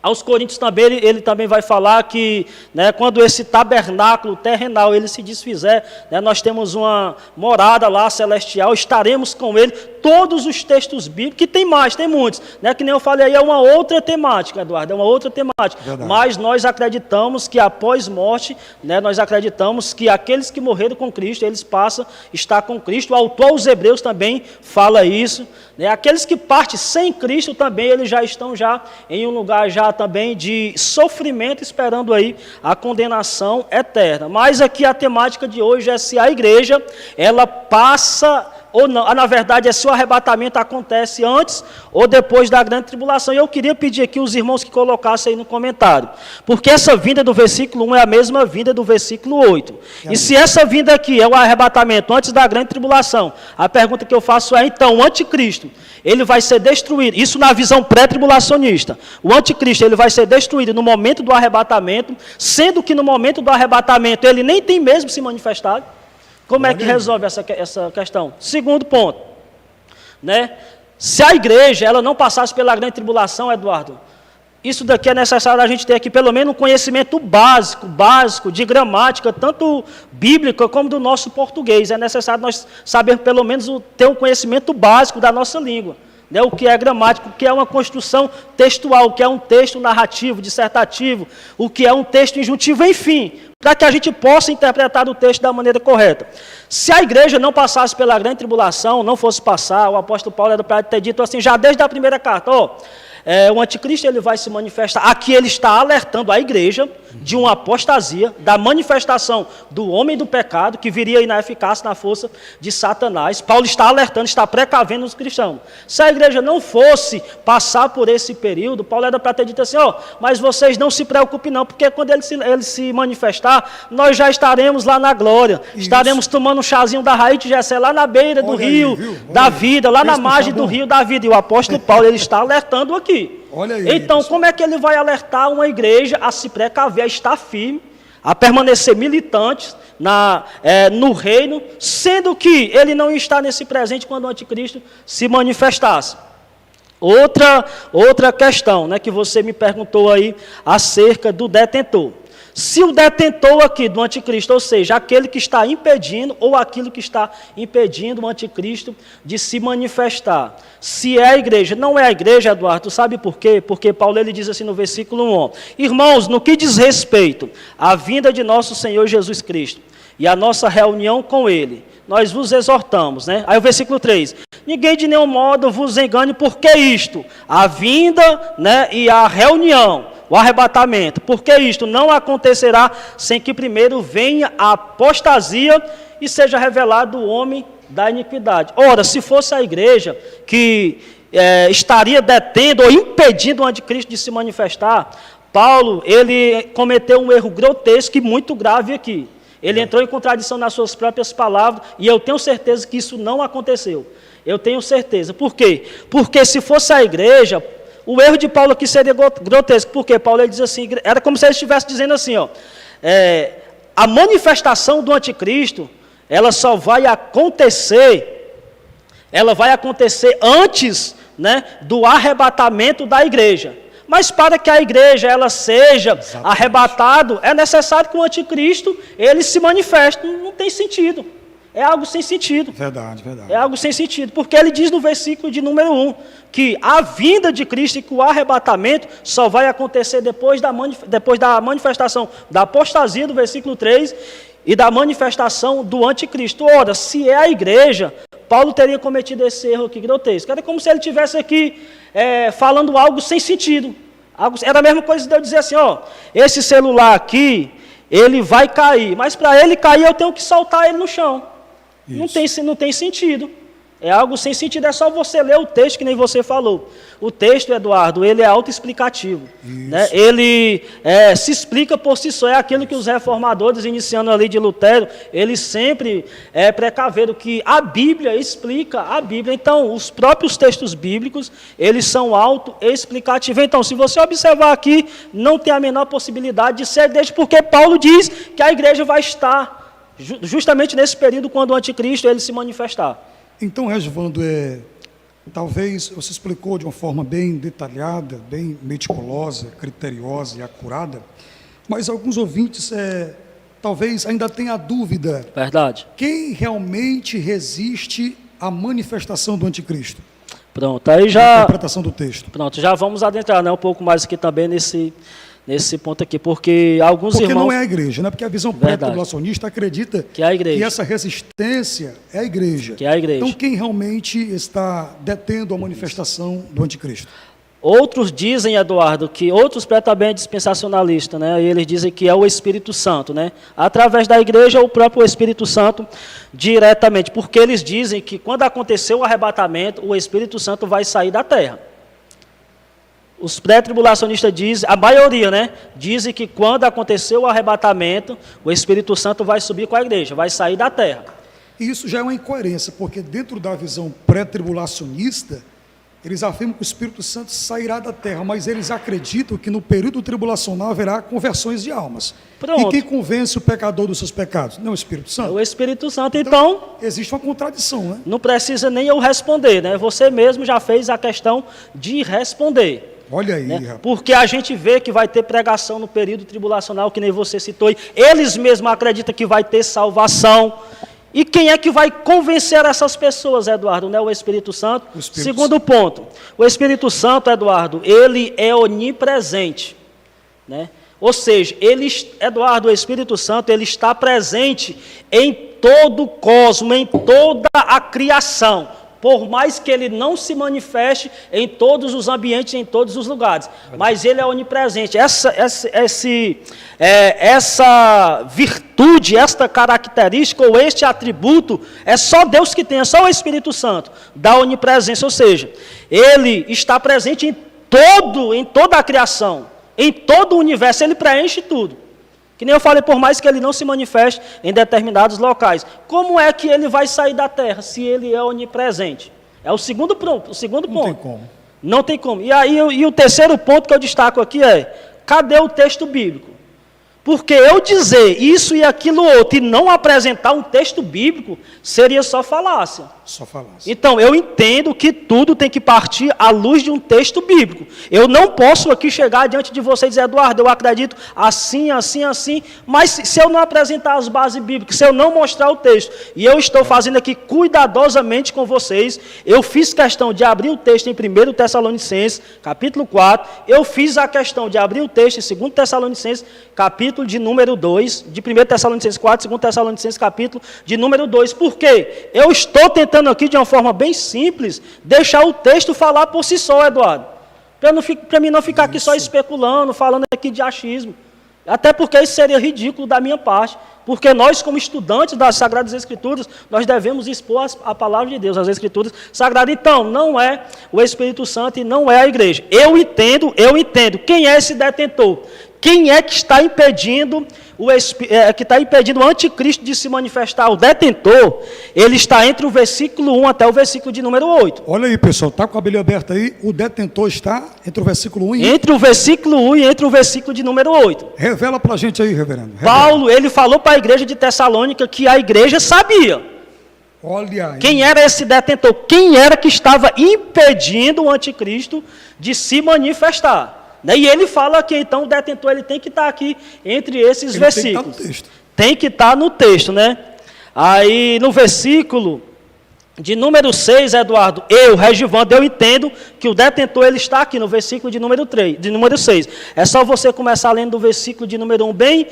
aos Coríntios também, ele também vai falar que, né, quando esse tabernáculo terrenal ele se desfizer, né, nós temos uma morada lá celestial, estaremos com ele. Todos os textos bíblicos, que tem mais, tem muitos, né, que nem eu falei aí, é uma outra temática, Eduardo, é uma outra temática. Verdade. Mas nós acreditamos que após morte, né, nós acreditamos que aqueles que morreram com Cristo, eles passam a estar com Cristo. O autor aos Hebreus também fala isso, né, aqueles que partem sem Cristo também, eles já estão já em um lugar já também de sofrimento, esperando aí a condenação eterna. Mas aqui a temática de hoje é se a igreja, ela passa ou não, na verdade é se o arrebatamento acontece antes ou depois da grande tribulação. E eu queria pedir aqui os irmãos que colocassem aí no comentário, porque essa vinda do versículo 1 é a mesma vinda do versículo 8. E se essa vinda aqui é o arrebatamento antes da grande tribulação, a pergunta que eu faço é, então, o anticristo, ele vai ser destruído, isso na visão pré-tribulacionista, o anticristo ele vai ser destruído no momento do arrebatamento, sendo que no momento do arrebatamento ele nem tem mesmo se manifestado. Como é que resolve essa questão? Segundo ponto, né? Se a igreja ela não passasse pela grande tribulação, Eduardo, isso daqui é necessário a gente ter aqui pelo menos um conhecimento básico de gramática, tanto bíblica como do nosso português. É necessário nós saber pelo menos ter um conhecimento básico da nossa língua. Né, o que é gramática, o que é uma construção textual, o que é um texto narrativo, dissertativo, o que é um texto injuntivo, enfim, para que a gente possa interpretar o texto da maneira correta. Se a igreja não passasse pela grande tribulação, não fosse passar, o apóstolo Paulo era para ter dito assim, já desde a primeira carta, o anticristo ele vai se manifestar. Aqui ele está alertando a igreja de uma apostasia, da manifestação do homem do pecado, que viria na eficácia, na força de Satanás. Paulo está alertando, está precavendo os cristãos. Se a igreja não fosse passar por esse período, Paulo era para ter dito assim, mas vocês não se preocupem não, porque quando ele se manifestar, nós já estaremos lá na glória. Isso. Estaremos tomando um chazinho da raiz de Jessé, lá na beira do rio da vida, lá na margem do rio da vida. E o apóstolo Paulo, ele está alertando aqui. Olha aí, então, pessoal, como é que ele vai alertar uma igreja a se precaver, a estar firme, a permanecer militante no reino, sendo que ele não está nesse presente quando o anticristo se manifestasse? Outra questão, né, que você me perguntou aí acerca do detentor. Se o detentor aqui do anticristo, ou seja, aquele que está impedindo, ou aquilo que está impedindo o anticristo de se manifestar, se é a igreja, não é a igreja, Eduardo, sabe por quê? Porque Paulo ele diz assim no versículo 1, irmãos, no que diz respeito à vinda de nosso Senhor Jesus Cristo e a nossa reunião com Ele, nós vos exortamos, né? Aí o versículo 3, ninguém de nenhum modo vos engane, porque isto, a vinda, né, e a reunião, o arrebatamento, porque isto não acontecerá sem que primeiro venha a apostasia e seja revelado o homem da iniquidade. Ora, se fosse a igreja que estaria detendo ou impedindo o anticristo de se manifestar, Paulo, ele cometeu um erro grotesco e muito grave aqui. Ele entrou em contradição nas suas próprias palavras e eu tenho certeza que isso não aconteceu. Eu tenho certeza. Por quê? Porque se fosse a igreja, o erro de Paulo aqui seria grotesco, porque Paulo ele diz assim, era como se ele estivesse dizendo assim, a manifestação do anticristo, ela só vai acontecer, antes, né, do arrebatamento da igreja. Mas para que a igreja ela seja arrebatada, é necessário que o anticristo ele se manifeste. Não tem sentido. É algo sem sentido. Verdade. É algo sem sentido, porque ele diz no versículo de número 1, que a vinda de Cristo e que o arrebatamento só vai acontecer depois da manifestação da apostasia, do versículo 3, e da manifestação do anticristo. Ora, se é a igreja, Paulo teria cometido esse erro aqui grotesco. Era como se ele estivesse aqui falando algo sem sentido. Era a mesma coisa de eu dizer assim, esse celular aqui, ele vai cair, mas para ele cair eu tenho que soltar ele no chão. Não tem sentido. É algo sem sentido, é só você ler o texto, que nem você falou. O texto, Eduardo, ele é autoexplicativo. Né? Ele se explica por si só, é aquilo que os reformadores, iniciando ali de Lutero, eles sempre precaveram que a Bíblia explica a Bíblia. Então, os próprios textos bíblicos, eles são autoexplicativos. Então, se você observar aqui, não tem a menor possibilidade de ser desde porque Paulo diz que a igreja vai estar justamente nesse período quando o anticristo ele se manifestar. Então, Regivando, talvez você explicou de uma forma bem detalhada, bem meticulosa, criteriosa e acurada, mas alguns ouvintes talvez ainda tenham a dúvida. Verdade. Quem realmente resiste à manifestação do anticristo? Pronto, aí já... A interpretação do texto. Pronto, já vamos adentrar, né, um pouco mais aqui também nesse ponto aqui, porque alguns irmãos... Porque não é a igreja, né? Porque a visão pré-tribulacionista acredita que é a igreja, que essa resistência é a igreja. Que é a igreja. Então, quem realmente está detendo a manifestação do anticristo? Outros dizem, Eduardo, que outros também dispensacionalistas, né? E eles dizem que é o Espírito Santo, né? Através da igreja, o próprio Espírito Santo diretamente, porque eles dizem que quando aconteceu o arrebatamento, o Espírito Santo vai sair da terra. Os pré-tribulacionistas dizem, a maioria, né, dizem que quando aconteceu o arrebatamento, o Espírito Santo vai subir com a igreja, vai sair da terra. E isso já é uma incoerência, porque dentro da visão pré-tribulacionista, Eles afirmam que o Espírito Santo sairá da terra, mas eles acreditam que no período tribulacional haverá conversões de almas. Pronto. E quem convence o pecador dos seus pecados? Não é o Espírito É Santo? o Espírito Santo, então, Existe uma contradição, né? não precisa nem eu responder, né? Você mesmo já fez a questão de responder. Olha aí, Né? rapaz. Porque a gente vê que vai ter pregação no período tribulacional, que nem você citou, e eles mesmos acreditam que vai ter salvação. E quem é que vai convencer essas pessoas, Eduardo? Não é o Espírito Santo? O Espírito Segundo ponto, o Espírito Santo, Eduardo, ele é onipresente, né? Ou seja, Eduardo, o Espírito Santo, ele está presente em todo o cosmos, em toda a criação. Por mais que ele não se manifeste em todos os ambientes, em todos os lugares. Mas ele é onipresente. Essa virtude, esta característica ou este atributo, é só Deus que tem, é só o Espírito Santo da onipresença. Ou seja, ele está presente em toda a criação, em todo o universo, ele preenche tudo. Que nem eu falei, por mais que ele não se manifeste em determinados locais. Como é que ele vai sair da terra se ele é onipresente? É o segundo ponto. Não tem como. Não tem como. E aí, o terceiro ponto que eu destaco aqui é, cadê o texto bíblico? Porque eu dizer isso e aquilo outro e não apresentar um texto bíblico seria só falácia. Só falasse. Então, eu entendo que tudo tem que partir à luz de um texto bíblico. Eu não posso aqui chegar diante de vocês e dizer, Eduardo, eu acredito assim, assim, assim, mas se eu não apresentar as bases bíblicas, se eu não mostrar o texto, e eu estou fazendo aqui cuidadosamente com vocês, eu fiz questão de abrir o texto em 1 Tessalonicenses, capítulo 4, eu fiz a questão de abrir o texto em 2 Tessalonicenses, capítulo de número 2, de 1 Tessalonicenses 4, 2 Tessalonicenses, capítulo de número 2. Por quê? Eu estou tentando aqui, de uma forma bem simples, deixar o texto falar por si só, Eduardo. Para mim não ficar aqui só especulando, falando aqui de achismo. Até porque isso seria ridículo da minha parte. Porque nós, como estudantes das Sagradas Escrituras, nós devemos expor a palavra de Deus, as Escrituras Sagradas. Então, não é o Espírito Santo e não é a igreja. Eu entendo. Quem é esse detentor? Quem é que está impedindo o anticristo de se manifestar? O detentor, ele está entre o versículo 1 até o versículo de número 8. Olha aí, pessoal, está com a Bíblia aberta aí, o detentor está entre o versículo 1 e... Entre o versículo 1 e entre o versículo de número 8. Revela para a gente aí, reverendo. Paulo, ele falou para a igreja de Tessalônica que a igreja sabia. Olha aí. Quem era esse detentor? Quem era que estava impedindo o anticristo de se manifestar? E ele fala que então o detentor ele tem que estar aqui entre esses versículos. Tem que estar no texto, né? Aí no versículo de número 6, Eduardo, Regivando, eu entendo que o detentor ele está aqui no versículo de número 6. É só você começar lendo do versículo de número 1 bem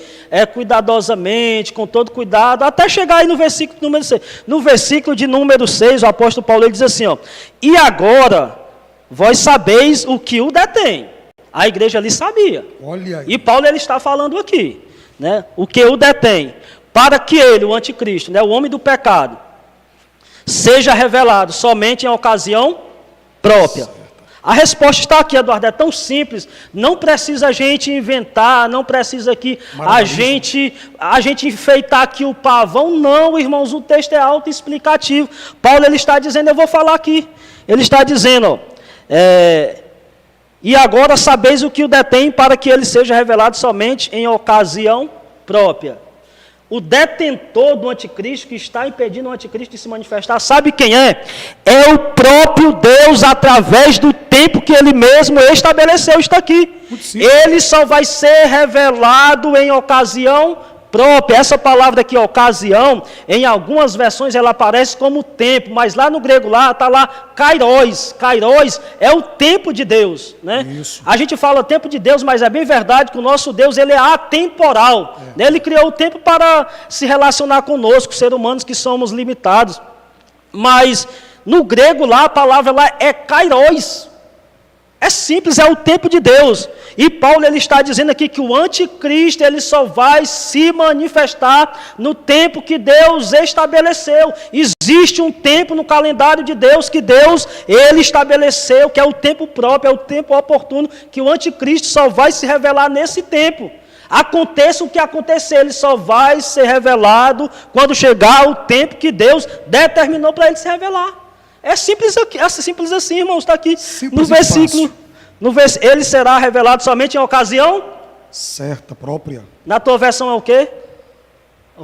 cuidadosamente, com todo cuidado, até chegar aí no versículo de número 6. No versículo de número 6, o apóstolo Paulo ele diz assim, ó: e agora vós sabeis o que o detém. A igreja ali sabia. Olha aí. E Paulo ele está falando aqui, né? O que o detém, para que ele, o anticristo, né, o homem do pecado, seja revelado somente em ocasião própria. A resposta está aqui, Eduardo, é tão simples, não precisa a gente inventar, não precisa aqui a gente enfeitar aqui o pavão, não, irmãos, o texto é autoexplicativo. Paulo ele está dizendo, eu vou falar aqui, ele está dizendo, e agora sabeis o que o detém para que ele seja revelado somente em ocasião própria. O detentor do anticristo, que está impedindo o anticristo de se manifestar, sabe quem é? É o próprio Deus, através do tempo que ele mesmo estabeleceu, está aqui. Ele só vai ser revelado em ocasião própria. Essa palavra aqui, ocasião, em algumas versões ela aparece como tempo, mas lá no grego lá está lá kairos. Kairos é o tempo de Deus, né? Isso. A gente fala tempo de Deus, mas é bem verdade que o nosso Deus ele é atemporal. Né? Ele criou o tempo para se relacionar conosco, seres humanos que somos limitados. Mas no grego lá a palavra lá é kairos. É simples, é o tempo de Deus. E Paulo ele está dizendo aqui que o anticristo ele só vai se manifestar no tempo que Deus estabeleceu. Existe um tempo no calendário de Deus que Deus ele estabeleceu, que é o tempo próprio, é o tempo oportuno, que o anticristo só vai se revelar nesse tempo. Aconteça o que acontecer, ele só vai ser revelado quando chegar o tempo que Deus determinou para ele se revelar. É simples assim, irmãos, está aqui Simples no e versículo. Ele será revelado somente em ocasião certa, própria. Na tua versão é o quê?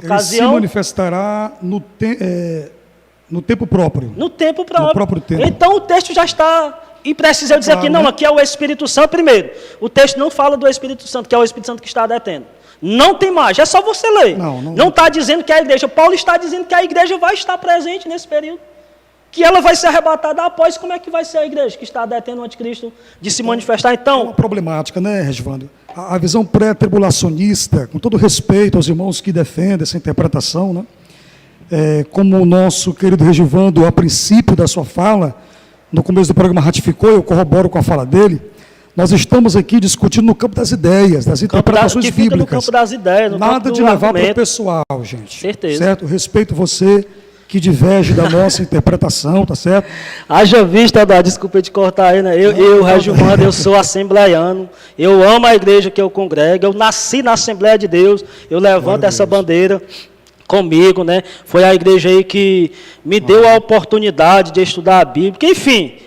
Ele se manifestará no tempo próprio. No tempo próprio. No próprio tempo. Então o texto já está... E precisa eu dizer claro, aqui, não, né? aqui é o Espírito Santo primeiro. O texto não fala do Espírito Santo, que é o Espírito Santo que está detendo. Não tem mais, é só você ler. Não está dizendo que a igreja... Paulo está dizendo que a igreja vai estar presente nesse período. Que ela vai ser arrebatada após. Como é que vai ser a igreja que está detendo o anticristo de se manifestar? Então, é uma problemática, né, Regivando? A visão pré-tribulacionista, com todo respeito aos irmãos que defendem essa interpretação, né? Como o nosso querido Regivando, a princípio da sua fala, no começo do programa ratificou, eu corroboro com a fala dele, nós estamos aqui discutindo no campo das ideias, das interpretações que fica bíblicas. No campo das ideias, no nada campo de levar para o pessoal, gente. Certeza. Certo? Respeito você que diverge da nossa interpretação, tá certo? Haja vista, desculpa te cortar aí, né? Eu Regivando, eu sou assembleiano, eu amo a igreja que eu congrego, eu nasci na Assembleia de Deus, eu levanto essa bandeira comigo, né? Foi a igreja aí que me deu a oportunidade de estudar a Bíblia, enfim.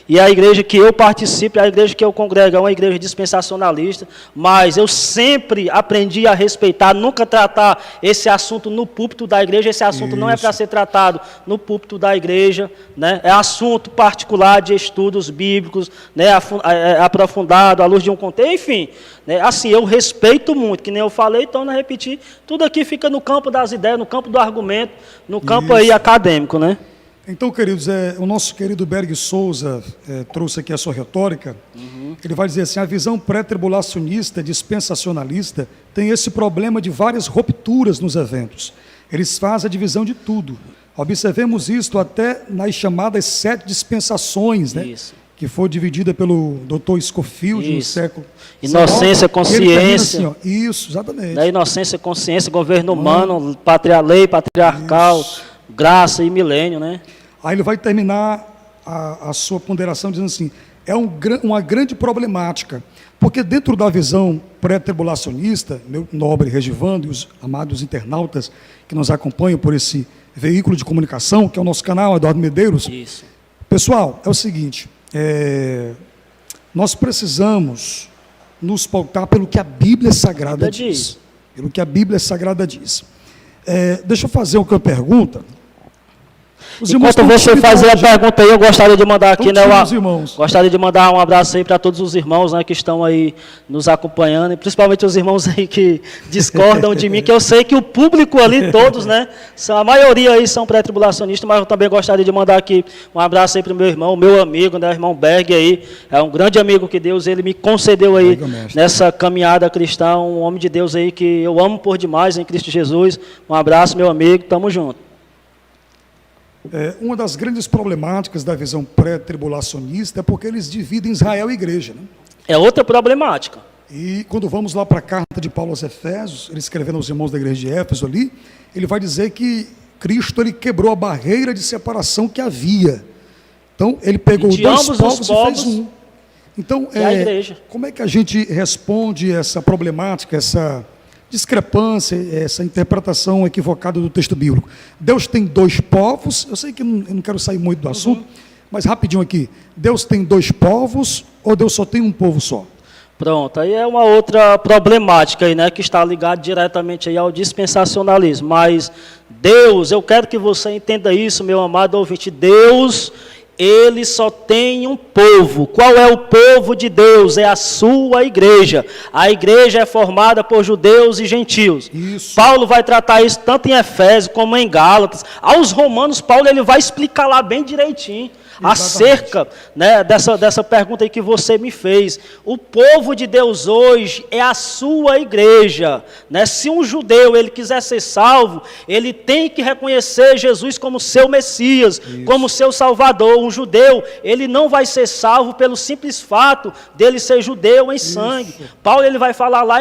E a igreja que eu participo, a igreja que eu congrego, é uma igreja dispensacionalista, mas eu sempre aprendi a respeitar, nunca tratar esse assunto no púlpito da igreja. Esse assunto não é para ser tratado no púlpito da igreja, né? É assunto particular de estudos bíblicos, né? Aprofundado, à luz de um contexto, enfim. Né? Assim, eu respeito muito, que nem eu falei, então não repetir, tudo aqui fica no campo das ideias, no campo do argumento, no campo aí acadêmico, né? Então, queridos, o nosso querido Berg Souza trouxe aqui a sua retórica. Ele vai dizer assim: a visão pré-tribulacionista, dispensacionalista, tem esse problema de várias rupturas nos eventos. Eles fazem a divisão de tudo. Observemos isto até nas chamadas 7 dispensações, né? Isso. Que foi dividida pelo Dr. Scofield no século Inocência, consciência. Assim, ó, isso, exatamente. Da inocência, consciência, governo humano, lei patriarcal, isso. Graça e milênio, né? Aí ele vai terminar a sua ponderação dizendo assim: é uma grande problemática, porque dentro da visão pré-tribulacionista, meu nobre Regivando e os amados internautas que nos acompanham por esse veículo de comunicação, que é o nosso canal, Eduardo Medeiros. Isso. Pessoal, é o seguinte, nós precisamos nos pautar pelo que a Bíblia Sagrada diz. Pelo que a Bíblia Sagrada diz. Deixa eu fazer uma pergunta. Enquanto você fazer a pergunta aí, eu gostaria de mandar aqui, né, gostaria de mandar um abraço aí para todos os irmãos, né, que estão aí nos acompanhando, e principalmente os irmãos aí que discordam de mim, que eu sei que o público ali, todos, né, a maioria aí são pré-tribulacionistas, mas eu também gostaria de mandar aqui um abraço aí para o meu irmão, meu amigo, né, o irmão Berg aí, é um grande amigo que Deus, ele me concedeu aí nessa caminhada cristã, um homem de Deus aí que eu amo por demais em Cristo Jesus. Um abraço, meu amigo, tamo junto. Uma das grandes problemáticas da visão pré-tribulacionista é porque eles dividem Israel e igreja, né? É outra problemática. E quando vamos lá para a carta de Paulo aos Efésios, ele escrevendo aos irmãos da igreja de Éfeso ali, ele vai dizer que Cristo ele quebrou a barreira de separação que havia. Então, ele pegou dois povos e fez um. Então, como é que a gente responde essa problemática, essa discrepância, essa interpretação equivocada do texto bíblico? Deus tem 2 povos, eu sei que eu não quero sair muito do assunto, mas rapidinho aqui, Deus tem 2 povos ou Deus só tem um povo só? Pronto, aí é uma outra problemática aí, né, que está ligada diretamente aí ao dispensacionalismo, mas Deus, eu quero que você entenda isso, meu amado ouvinte, Deus, ele só tem um povo. Qual é o povo de Deus? É a sua igreja. A igreja é formada por judeus e gentios. Isso. Paulo vai tratar isso tanto em Efésios como em Gálatas. Aos romanos, Paulo ele vai explicar lá bem direitinho. Acerca, né, dessa pergunta aí que você me fez. O povo de Deus hoje é a sua igreja, né? Se um judeu ele quiser ser salvo, ele tem que reconhecer Jesus como seu Messias, como seu Salvador. Um judeu, ele não vai ser salvo pelo simples fato dele ser judeu em sangue. Paulo ele vai falar lá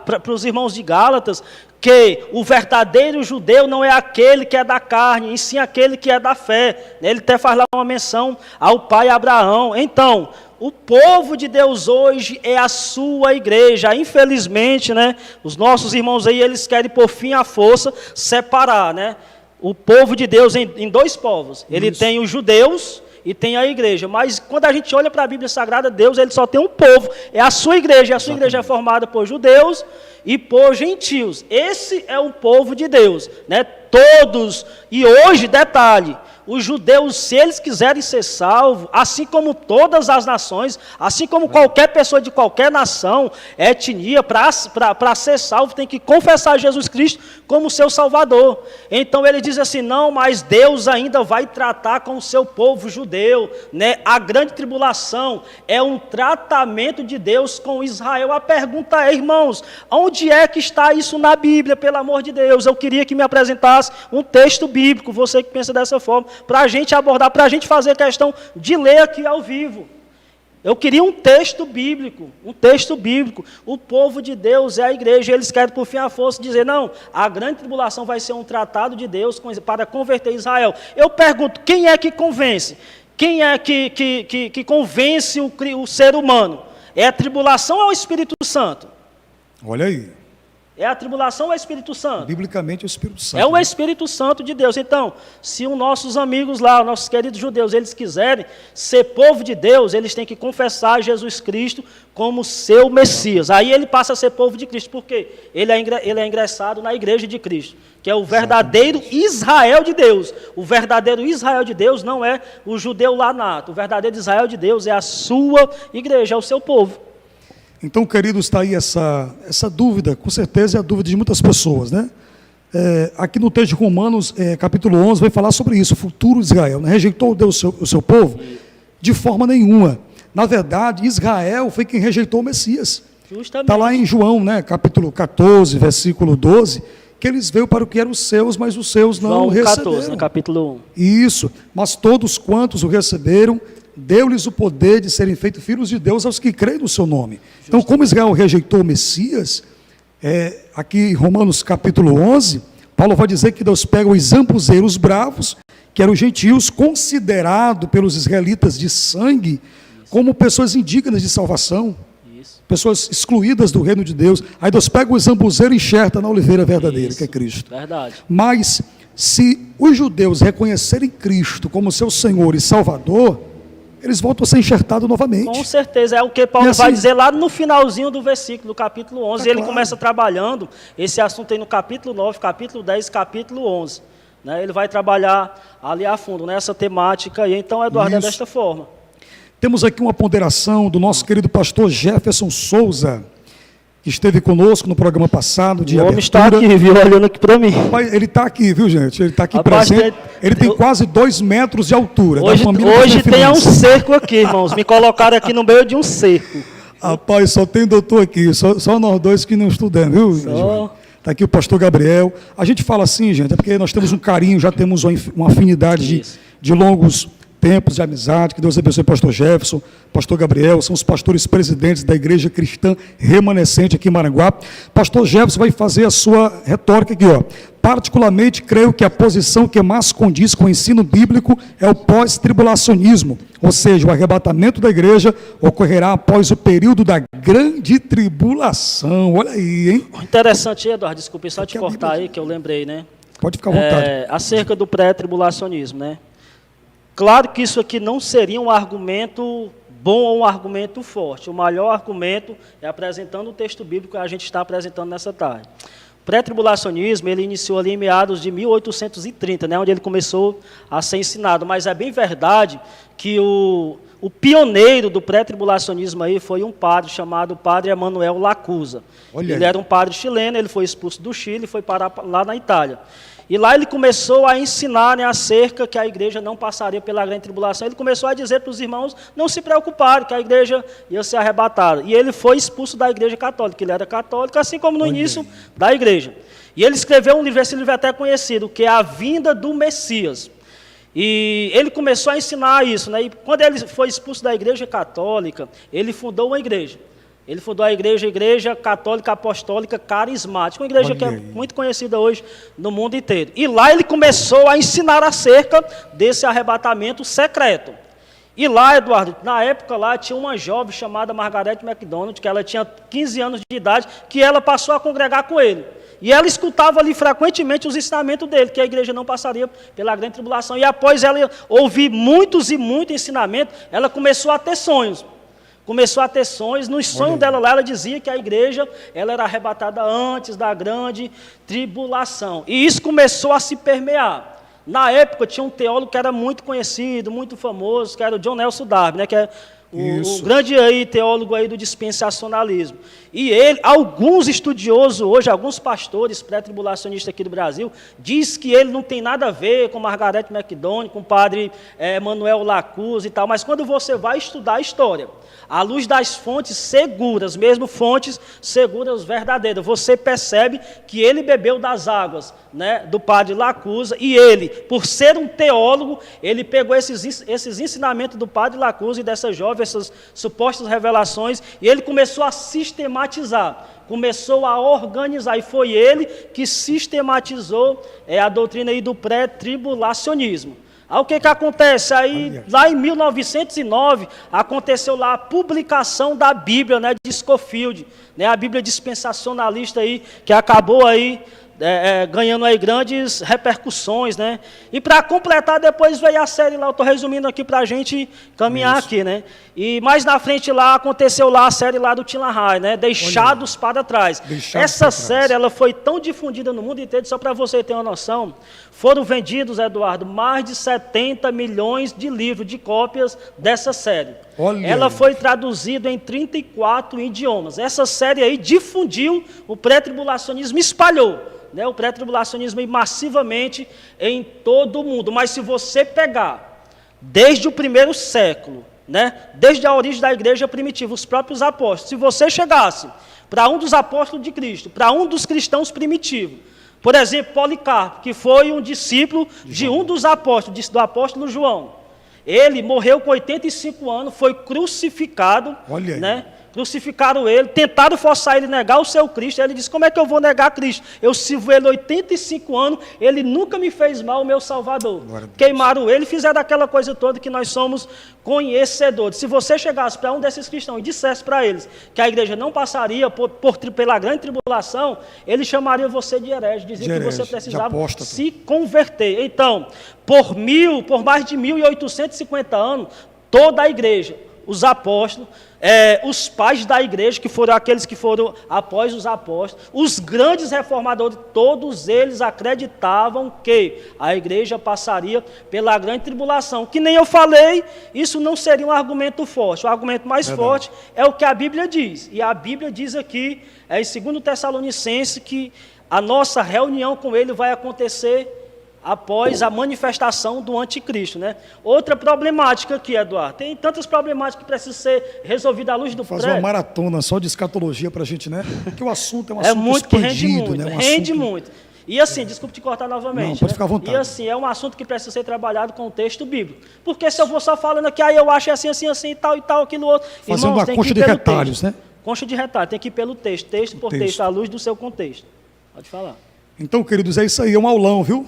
para os irmãos de Gálatas, que o verdadeiro judeu não é aquele que é da carne, e sim aquele que é da fé. Ele até faz lá uma menção ao pai Abraão. Então, o povo de Deus hoje é a sua igreja. Infelizmente, né, os nossos irmãos aí, eles querem por fim à força separar, né? o povo de Deus em dois povos. Ele tem os judeus e tem a igreja. Mas quando a gente olha para a Bíblia Sagrada, Deus ele só tem um povo. É a sua igreja. A sua igreja é formada por judeus e por gentios. Esse é o povo de Deus, né? Todos. E hoje, detalhe, os judeus, se eles quiserem ser salvos, assim como todas as nações, assim como qualquer pessoa de qualquer nação, etnia, para ser salvo, tem que confessar Jesus Cristo como seu Salvador. Então ele diz assim, não, mas Deus ainda vai tratar com o seu povo judeu, né? A grande tribulação é um tratamento de Deus com Israel. A pergunta é, irmãos, onde é que está isso na Bíblia, pelo amor de Deus? Eu queria que me apresentasse um texto bíblico, você que pensa dessa forma, para a gente abordar, para a gente fazer questão de ler aqui ao vivo. Eu queria um texto bíblico, O povo de Deus é a igreja, eles querem por fim a força dizer, não, a grande tribulação vai ser um tratado de Deus para converter Israel. Eu pergunto, quem é que convence? Quem é que convence o ser humano? É a tribulação ou é o Espírito Santo? Olha aí. É a tribulação ou é o Espírito Santo? Biblicamente é o Espírito Santo. É o Espírito Santo de Deus. Então, se os nossos amigos lá, os nossos queridos judeus, eles quiserem ser povo de Deus, eles têm que confessar Jesus Cristo como seu Messias. Aí ele passa a ser povo de Cristo. Por quê? Ele é ingressado na igreja de Cristo, que é o verdadeiro Israel de Deus. O verdadeiro Israel de Deus não é o judeu lá nato. O verdadeiro Israel de Deus é a sua igreja, é o seu povo. Então, queridos, está aí essa dúvida, com certeza é a dúvida de muitas pessoas, né? Aqui no texto de Romanos, capítulo 11, vai falar sobre isso, o futuro de Israel, né? Rejeitou Deus o seu povo? De forma nenhuma. Na verdade, Israel foi quem rejeitou o Messias. Está lá em João, né? Capítulo 14, versículo 12, que eles veio para o que eram os seus, mas os seus não receberam. João 14, no capítulo 1. Isso, mas todos quantos o receberam, deu-lhes o poder de serem feitos filhos de Deus aos que creem no seu nome. Então, como Israel rejeitou o Messias, aqui em Romanos capítulo 11, Paulo vai dizer que Deus pega os zambuzeiros bravos, que eram os gentios, considerados pelos israelitas de sangue, como pessoas indignas de salvação, pessoas excluídas do reino de Deus. Aí Deus pega o zambuzeiro e enxerta na oliveira verdadeira, que é Cristo. Verdade. Mas, se os judeus reconhecerem Cristo como seu Senhor e Salvador, eles voltam a ser enxertados novamente. Com certeza, é o que Paulo vai dizer lá no finalzinho do versículo, do capítulo 11. Ele começa trabalhando esse assunto aí no capítulo 9, capítulo 10, capítulo 11. Né? Ele vai trabalhar ali a fundo nessa temática aí. Então, Eduardo, é desta forma. Temos aqui uma ponderação do nosso querido pastor Jefferson Souza, que esteve conosco no programa passado de abertura. O homem está aqui, viu, olhando aqui para mim. Ele está aqui, viu, gente? Ele está aqui presente. Ele tem quase 2 metros de altura. Hoje tem um cerco aqui, irmãos. Me colocaram aqui no meio de um cerco. Rapaz, só tem doutor aqui. Só nós dois que não estudamos, viu? Está aqui o pastor Gabriel. A gente fala assim, gente, é porque nós temos um carinho, já temos uma afinidade de longos tempos de amizade. Que Deus abençoe o pastor Jefferson, pastor Gabriel, são os pastores presidentes da Igreja Cristã Remanescente aqui em Maranguape. Pastor Jefferson vai fazer a sua retórica aqui, ó. Particularmente, creio que a posição que mais condiz com o ensino bíblico é o pós-tribulacionismo, ou seja, o arrebatamento da igreja ocorrerá após o período da grande tribulação. Olha aí, hein? Interessante, Eduardo, desculpe só te cortar aí, que eu lembrei, né? Pode ficar à vontade. Acerca do pré-tribulacionismo, né? Claro que isso aqui não seria um argumento bom ou um argumento forte. O maior argumento é apresentando o texto bíblico que a gente está apresentando nessa tarde. O pré-tribulacionismo, ele iniciou ali em meados de 1830, né, onde ele começou a ser ensinado. Mas é bem verdade que o pioneiro do pré-tribulacionismo aí foi um padre chamado Padre Emanuel Lacusa. Ele era um padre chileno, ele foi expulso do Chile e foi parar lá na Itália. E lá ele começou a ensinar, né, acerca que a igreja não passaria pela grande tribulação. Ele começou a dizer para os irmãos não se preocuparem, que a igreja ia ser arrebatada. E ele foi expulso da igreja católica. Ele era católico, assim como no início da igreja. E ele escreveu um livro, esse livro é até conhecido, que é A Vinda do Messias. E ele começou a ensinar isso, né? E quando ele foi expulso da igreja católica, ele fundou uma igreja. Ele fundou a Igreja Católica Apostólica Carismática, uma igreja que é muito conhecida hoje no mundo inteiro. E lá ele começou a ensinar acerca desse arrebatamento secreto. E lá, Eduardo, na época lá tinha uma jovem chamada Margaret MacDonald, que ela tinha 15 anos de idade, que ela passou a congregar com ele. E ela escutava ali frequentemente os ensinamentos dele, que a igreja não passaria pela grande tribulação. E após ela ouvir muitos e muitos ensinamentos, ela começou a ter sonhos. Nos sonhos dela lá, ela dizia que a igreja ela era arrebatada antes da grande tribulação. E isso começou a se permear. Na época, tinha um teólogo que era muito conhecido, muito famoso, que era o John Nelson Darby, né, que é o grande aí, teólogo aí do dispensacionalismo. E ele, alguns estudiosos hoje, alguns pastores pré-tribulacionistas aqui do Brasil, diz que ele não tem nada a ver com Margaret MacDonald, com o padre Manuel Lacuse e tal, mas quando você vai estudar a história, à luz das fontes seguras, mesmo fontes seguras verdadeiras, você percebe que ele bebeu das águas, né, do padre Lacuse, e ele, por ser um teólogo, ele pegou esses ensinamentos do padre Lacuse e dessa jovem, essas supostas revelações, e ele começou a sistematizar, começou a organizar, e foi ele que sistematizou a doutrina aí do pré-tribulacionismo. Aí o que acontece? Aí, lá em 1909, aconteceu lá a publicação da Bíblia, né, de Scofield, né, a Bíblia dispensacionalista aí, que acabou aí ganhando aí grandes repercussões, né? E para completar, depois veio a série lá, eu estou resumindo aqui para a gente caminhar aqui, né? E mais na frente lá, aconteceu lá a série lá do Tim LaHaye, né? Deixados para trás. Essa série, ela foi tão difundida no mundo inteiro, só para você ter uma noção, foram vendidos, Eduardo, mais de 70 milhões de livros, de cópias dessa série. Ela foi traduzida em 34 idiomas. Essa série aí difundiu o pré-tribulacionismo, espalhou, né, o pré-tribulacionismo massivamente em todo o mundo. Mas se você pegar desde o primeiro século, né, desde a origem da igreja primitiva, os próprios apóstolos, se você chegasse para um dos apóstolos de Cristo, para um dos cristãos primitivos, por exemplo, Policarpo, que foi um discípulo de um dos apóstolos, do apóstolo João, ele morreu com 85 anos, foi crucificado, né? Crucificaram ele, tentaram forçar ele a negar o seu Cristo. Ele disse: como é que eu vou negar Cristo? Eu sirvo ele 85 anos, ele nunca me fez mal, o meu Salvador. Queimaram ele, fizeram aquela coisa toda que nós somos conhecedores. Se você chegasse para um desses cristãos e dissesse para eles que a igreja não passaria pela grande tribulação, ele chamaria você de herege, dizia que você precisava se converter. Então, por mais de 1850 anos, toda a igreja, os apóstolos, os pais da igreja, que foram aqueles que foram após os apóstolos, os grandes reformadores, todos eles acreditavam que a igreja passaria pela grande tribulação. Que nem eu falei, isso não seria um argumento forte. O argumento mais forte é o que a Bíblia diz. E a Bíblia diz aqui, em 2 Tessalonicenses, que a nossa reunião com ele vai acontecer após a manifestação do anticristo, né? Outra problemática aqui, Eduardo, tem tantas problemáticas que precisam ser resolvidas à luz do fazer uma maratona só de escatologia para a gente, né? Porque o assunto é um assunto muito expandido, que rende muito, né? Rende muito. E assim, desculpe te cortar novamente. Não, pode ficar à vontade. E assim, é um assunto que precisa ser trabalhado com o texto bíblico. Porque se eu vou só falando aqui, aí eu acho assim, assim, e tal, aquilo outro. Fazendo uma concha de retalhos, né? Concha de retalhos, tem que ir pelo texto, texto por texto, à luz do seu contexto. Pode falar. Então, queridos, é isso aí, é um aulão, viu?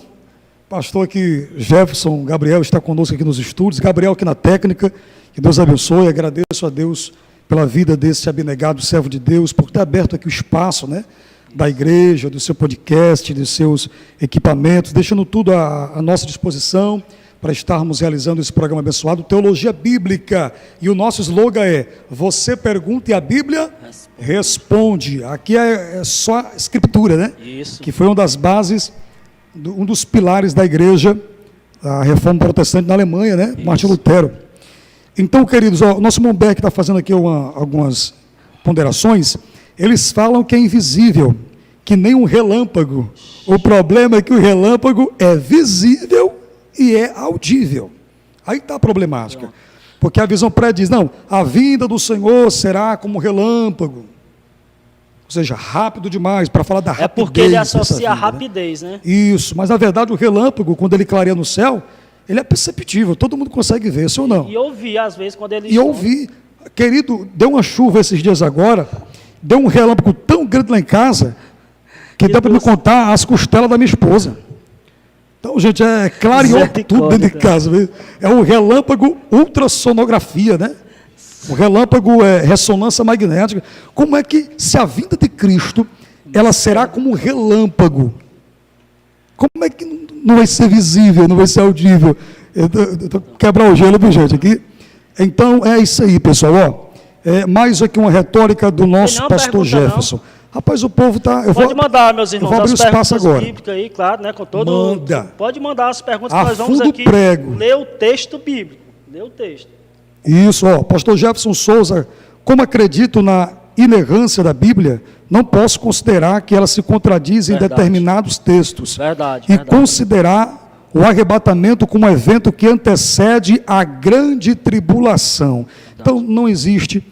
Pastor aqui, Jefferson Gabriel, está conosco aqui nos estúdios. Gabriel aqui na técnica, que Deus abençoe. Agradeço a Deus pela vida desse abnegado servo de Deus, por ter aberto aqui o espaço, né, da igreja, do seu podcast, dos seus equipamentos, deixando tudo à nossa disposição para estarmos realizando esse programa abençoado, Teologia Bíblica. E o nosso slogan é: você pergunta e a Bíblia responde. Aqui é só escritura, né? Isso. Que foi uma das bases, um dos pilares da igreja, a reforma protestante na Alemanha, né? Isso. Martim Lutero. Então, queridos, o nosso Momberg está fazendo aqui algumas ponderações. Eles falam que é invisível, que nem um relâmpago. O problema é que o relâmpago é visível e é audível. Aí está a problemática. Porque a visão pré-diz, não, a vinda do Senhor será como relâmpago. Ou seja, rápido demais, para falar da rapidez. É porque ele associa a rapidez, né? Isso, mas na verdade o relâmpago, quando ele clareia no céu, ele é perceptível, todo mundo consegue ver, sim ou não? E ouvir, às vezes, quando ele... E ouvir. Querido, deu uma chuva esses dias agora, deu um relâmpago tão grande lá em casa, que dá para me contar as costelas da minha esposa. Então, gente, clareou tudo dentro de casa. É um relâmpago ultrassonografia, né? O relâmpago é ressonância magnética. Como é que, se a vinda de Cristo ela será como um relâmpago. Como é que não vai ser visível, não vai ser audível? Eu estou quebrar o gelo, viu, gente, aqui. Então, é isso aí, pessoal. Ó, mais aqui uma retórica do nosso pastor Jefferson. Não. Rapaz, o povo está... Pode mandar, meus irmãos, eu vou abrir as espaço agora. Bíblicas aí, claro, né, com todo... Manda. Pode mandar as perguntas que nós vamos aqui prego. ler o texto bíblico. Ler o texto. Isso, ó, pastor Jefferson Souza, como acredito na inerrância da Bíblia, não posso considerar que ela se contradiz em determinados textos. Verdade. Considerar o arrebatamento como um evento que antecede a grande tribulação. Então, não existe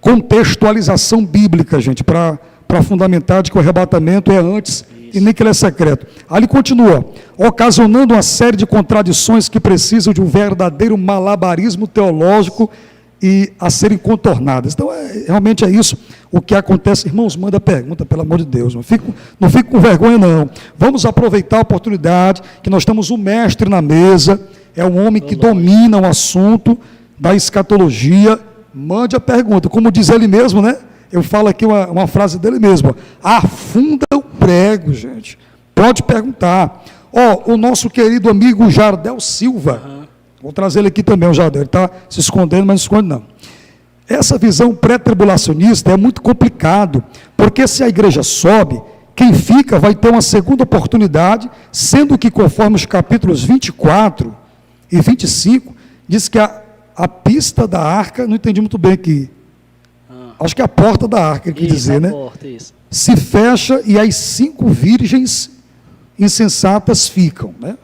contextualização bíblica, gente, para fundamentar de que o arrebatamento é antes e nem que ele é secreto. Aí ele continua, ocasionando uma série de contradições que precisam de um verdadeiro malabarismo teológico e a serem contornadas. Então, realmente é isso o que acontece. Irmãos, manda pergunta, pelo amor de Deus. Não fico com vergonha, não. Vamos aproveitar a oportunidade que nós temos um mestre na mesa, é um homem que domina o assunto da escatologia. Mande a pergunta. Como diz ele mesmo, né? Eu falo aqui uma frase dele mesmo. Afunda o prego, gente. Pode perguntar. O nosso querido amigo Jardel Silva. Vou trazer ele aqui também, o Jardel. Ele está se escondendo, mas não esconde não. Essa visão pré-tribulacionista é muito complicado, porque se a igreja sobe, quem fica vai ter uma segunda oportunidade, sendo que conforme os capítulos 24 e 25, diz que a pista da arca, não entendi muito bem aqui, acho que é a porta da arca, quer dizer, né? Porta, isso. Se fecha e as 5 virgens insensatas ficam, né?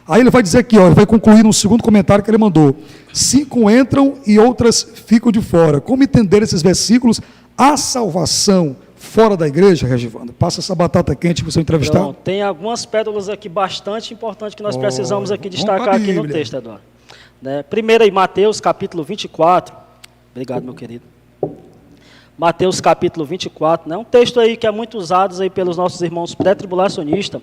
Aí ele vai dizer aqui, ele vai concluir no segundo comentário que ele mandou, 5 entram e outras ficam de fora. Como entender esses versículos? A salvação fora da igreja, Regivando? Passa essa batata quente para você entrevistar. Pronto, tem algumas pérolas aqui bastante importantes que nós precisamos aqui destacar aqui no texto, Eduardo. Primeiro aí, Mateus capítulo 24. Obrigado, meu querido. Mateus capítulo 24, né? Um texto aí que é muito usado aí pelos nossos irmãos pré-tribulacionistas,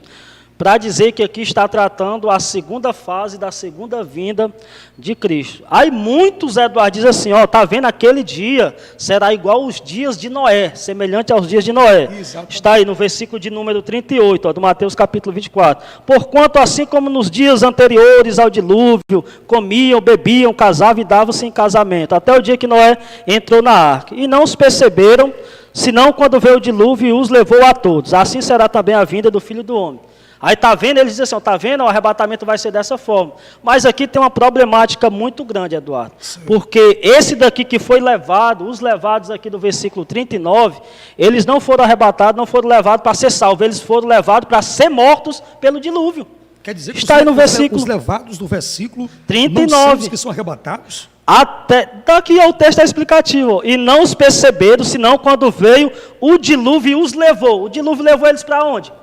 para dizer que aqui está tratando a segunda fase da segunda vinda de Cristo. Aí muitos, Eduardo, dizem assim, está vendo, aquele dia será igual os dias de Noé, semelhante aos dias de Noé. Exatamente. Está aí no versículo de número 38, do Mateus capítulo 24. Porquanto, assim como nos dias anteriores ao dilúvio, comiam, bebiam, casavam e davam-se em casamento, até o dia que Noé entrou na arca. E não os perceberam, senão quando veio o dilúvio e os levou a todos. Assim será também a vinda do Filho do Homem. Aí está vendo, eles dizem assim, está vendo, o arrebatamento vai ser dessa forma. Mas aqui tem uma problemática muito grande, Eduardo. Sim. Porque esse daqui que foi levado, os levados aqui do versículo 39, eles não foram arrebatados, não foram levados para ser salvos, eles foram levados para ser mortos pelo dilúvio. Quer dizer que está aí no versículo, os levados do versículo 39, não são os que são arrebatados? Daqui o texto é explicativo. E não os perceberam, senão quando veio o dilúvio e os levou. O dilúvio levou eles para onde?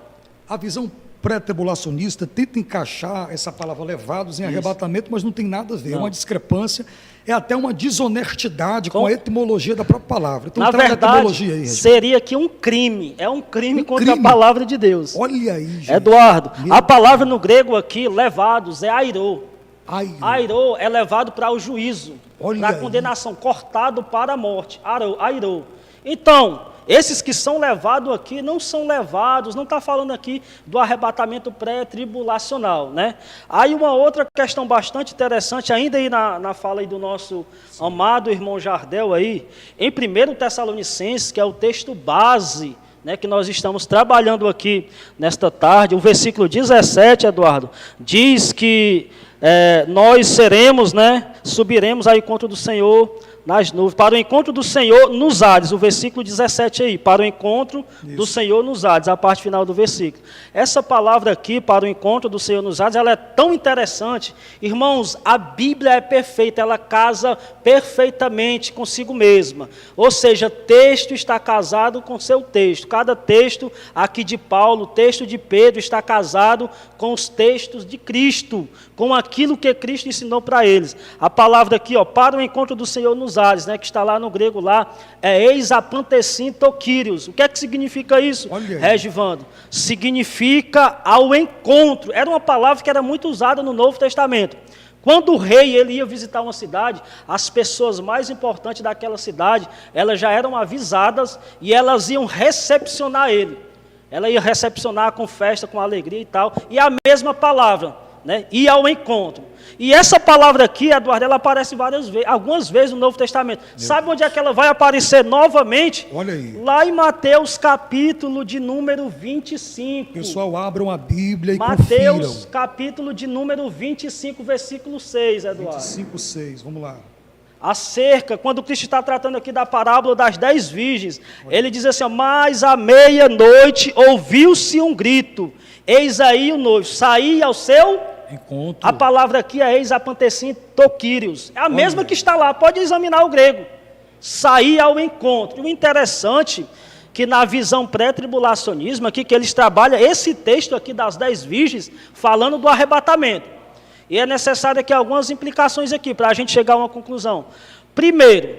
A visão pré-tribulacionista tenta encaixar essa palavra levados em arrebatamento, mas não tem nada a ver, é uma discrepância, é até uma desonestidade com a etimologia da própria palavra. Então, na verdade, aí, seria aqui um crime, é um crime contra a palavra de Deus. Olha aí, gente. Eduardo, a palavra no grego aqui, levados, é airô. Airô é levado para o juízo, para a condenação, cortado para a morte, airô. Então, esses que são levados aqui não são levados, não está falando aqui do arrebatamento pré-tribulacional, né? Aí uma outra questão bastante interessante, ainda aí na fala aí do nosso amado irmão Jardel aí, em 1 Tessalonicenses, que é o texto base, né, que nós estamos trabalhando aqui nesta tarde, o versículo 17, Eduardo, diz que nós seremos, né, subiremos ao encontro do Senhor nas nuvens, para o encontro do Senhor nos ares, o versículo 17 aí, para o encontro do Senhor nos ares, a parte final do versículo. Essa palavra aqui, para o encontro do Senhor nos ares, ela é tão interessante. Irmãos, a Bíblia é perfeita, ela casa perfeitamente consigo mesma. Ou seja, texto está casado com seu texto. Cada texto aqui de Paulo, texto de Pedro, está casado com os textos de Cristo, com aquilo que Cristo ensinou para eles. A palavra aqui, para o encontro do Senhor nos ares, né, que está lá no grego lá, é eis apantecin tokírios. O que é que significa isso, Regivando? Significa ao encontro. Era uma palavra que era muito usada no Novo Testamento. Quando o rei ele ia visitar uma cidade, as pessoas mais importantes daquela cidade, elas já eram avisadas e elas iam recepcionar ele. Ela ia recepcionar com festa, com alegria e tal. E a mesma palavra, né? Ir ao encontro. E essa palavra aqui, Eduardo, ela aparece algumas vezes no Novo Testamento. Sabe onde é que ela vai aparecer novamente? Olha aí. Lá em Mateus capítulo de número 25. Pessoal, abram a Bíblia e Mateus confiram. capítulo de número 25, versículo 6, Eduardo. 25, 6, vamos lá. Acerca, quando Cristo está tratando aqui da parábola das 10 virgens, ele diz assim, mas à meia-noite ouviu-se um grito, eis aí o noivo, saí ao seu encontro. A palavra aqui é eis apantecin tokírios, é a mesma que está lá, pode examinar o grego, sair ao encontro. E o interessante, que na visão pré-tribulacionismo, aqui que eles trabalham esse texto aqui das 10 virgens, falando do arrebatamento. E é necessário aqui algumas implicações aqui, para a gente chegar a uma conclusão. Primeiro,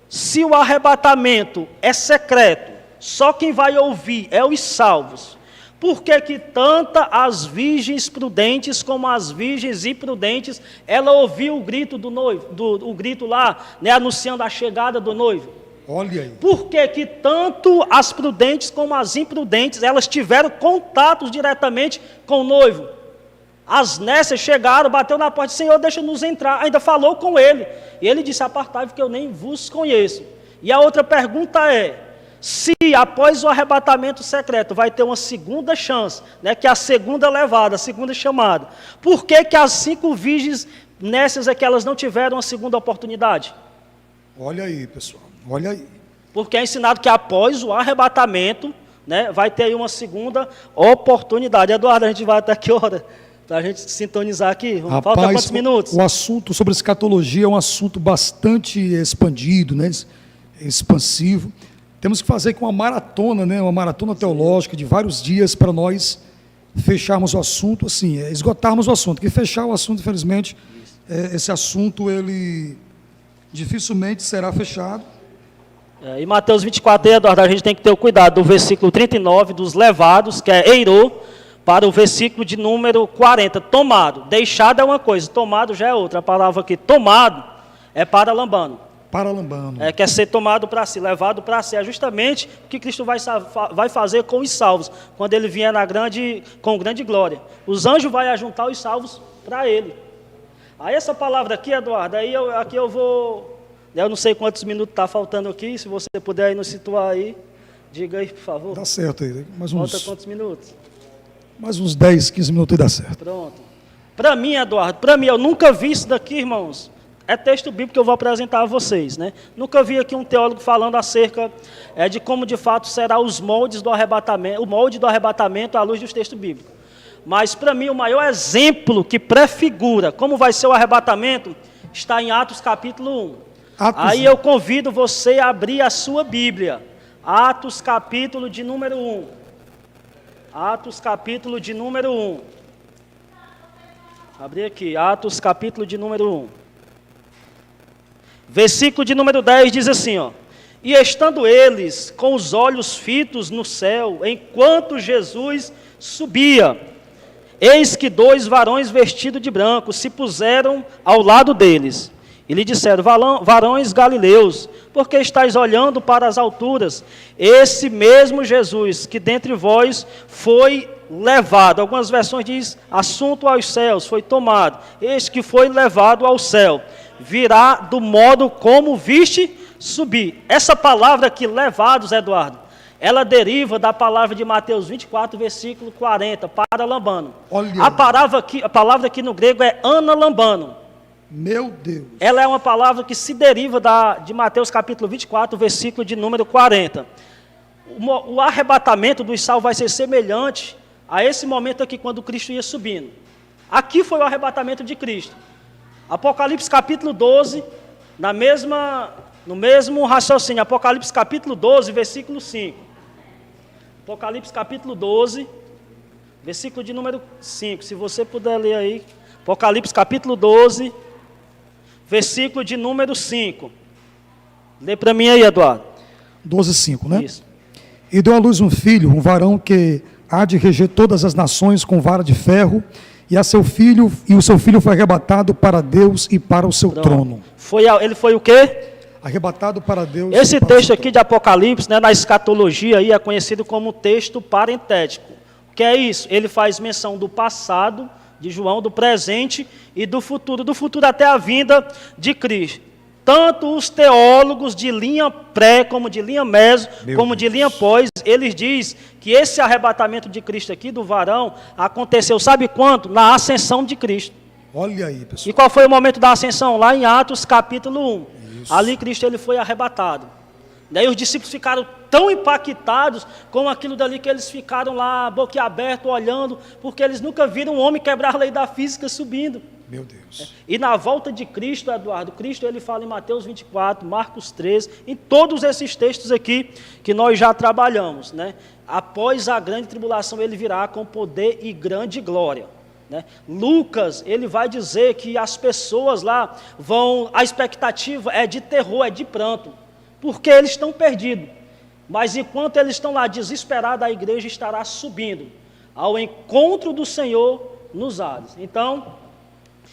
se o arrebatamento é secreto, só quem vai ouvir é os salvos. Por que tanto as virgens prudentes como as virgens imprudentes, ela ouviu o grito do noivo, o grito lá, né, anunciando a chegada do noivo? Olha aí. Por que tanto as prudentes como as imprudentes, elas tiveram contatos diretamente com o noivo? As nécias chegaram, bateu na porta, Senhor, deixa-nos entrar, ainda falou com ele. E ele disse, apartai-vos que eu nem vos conheço. E a outra pergunta é, se após o arrebatamento secreto vai ter uma segunda chance, né, que é a segunda levada, a segunda chamada, por que as 5 virgens nécias é que elas não tiveram a segunda oportunidade? Olha aí, pessoal, olha aí. Porque é ensinado que após o arrebatamento, né, vai ter aí uma segunda oportunidade. Eduardo, a gente vai até que hora? Para a gente sintonizar aqui, falta quantos minutos? O assunto sobre escatologia é um assunto bastante expandido, né? Expansivo. Temos que fazer com uma maratona, né? Uma maratona teológica de vários dias para nós fecharmos o assunto, assim, esgotarmos o assunto. Que fechar o assunto, infelizmente, esse assunto ele dificilmente será fechado. E Mateus 24, Eduardo, a gente tem que ter o cuidado do versículo 39 dos levados, que é eirô, para o versículo de número 40, tomado. Deixado é uma coisa, tomado já é outra. A palavra aqui, tomado, é paralambano. Paralambano. Quer ser tomado para si, levado para si. É justamente o que Cristo vai fazer com os salvos, quando ele vier com grande glória. Os anjos vão ajuntar os salvos para ele. Aí essa palavra aqui, Eduardo, aqui eu vou... Eu não sei quantos minutos está faltando aqui, se você puder aí nos situar aí, diga aí, por favor. Dá certo aí, Falta quantos minutos? Mais uns 10, 15 minutos e dá certo. Pronto. Para mim, Eduardo, eu nunca vi isso daqui, irmãos. É texto bíblico que eu vou apresentar a vocês, né? Nunca vi aqui um teólogo falando acerca de como de fato será os moldes do arrebatamento, o molde do arrebatamento à luz dos textos bíblicos. Mas para mim o maior exemplo que prefigura como vai ser o arrebatamento está em Atos capítulo 1. Aí eu convido você a abrir a sua Bíblia. Atos capítulo de número 1. Atos capítulo de número 1. Abri aqui, Atos capítulo de número 1. Versículo de número 10 diz assim, ó. E estando eles com os olhos fitos no céu, enquanto Jesus subia, eis que 2 varões vestidos de branco se puseram ao lado deles. E lhe disseram, varões galileus, por que estáis olhando para as alturas? Esse mesmo Jesus, que dentre vós foi levado, algumas versões diz, assunto aos céus, foi tomado. Este que foi levado ao céu, virá do modo como viste subir. Essa palavra aqui, levados, Eduardo, ela deriva da palavra de Mateus 24, versículo 40, paralambano. A palavra aqui no grego é analambano. Meu Deus. Ela é uma palavra que se deriva de Mateus capítulo 24, versículo de número 40. O arrebatamento dos salvos vai ser semelhante a esse momento aqui, quando Cristo ia subindo. Aqui foi o arrebatamento de Cristo. Apocalipse capítulo 12, no mesmo raciocínio, Apocalipse capítulo 12, versículo 5. Apocalipse capítulo 12, versículo de número 5, se você puder ler aí. Apocalipse capítulo 12, versículo de número 5. Lê para mim aí, Eduardo. 12, 5, né? Isso. E deu à luz um filho, um varão que há de reger todas as nações com vara de ferro, e o seu filho foi arrebatado para Deus e para o seu trono. Ele foi o quê? Arrebatado para Deus. Esse texto aqui de Apocalipse, né, na escatologia, aí, é conhecido como texto parentético. O que é isso? Ele faz menção do passado de João, do presente e do futuro até a vinda de Cristo. Tanto os teólogos de linha pré, como de linha meso, como de linha pós, eles dizem que esse arrebatamento de Cristo aqui, do varão, aconteceu, sabe quando? Na ascensão de Cristo. Olha aí, pessoal. E qual foi o momento da ascensão? Lá em Atos, capítulo 1. Isso. Ali Cristo ele foi arrebatado. Daí os discípulos ficaram tão impactados com aquilo dali que eles ficaram lá, boquiaberto, olhando, porque eles nunca viram um homem quebrar a lei da física subindo. Meu Deus. E na volta de Cristo, Eduardo, Cristo ele fala em Mateus 24, Marcos 13, em todos esses textos aqui que nós já trabalhamos, né? Após a grande tribulação ele virá com poder e grande glória, né? Lucas, ele vai dizer que as pessoas lá a expectativa é de terror, é de pranto, porque eles estão perdidos. Mas enquanto eles estão lá desesperados, a igreja estará subindo ao encontro do Senhor nos ares. Então,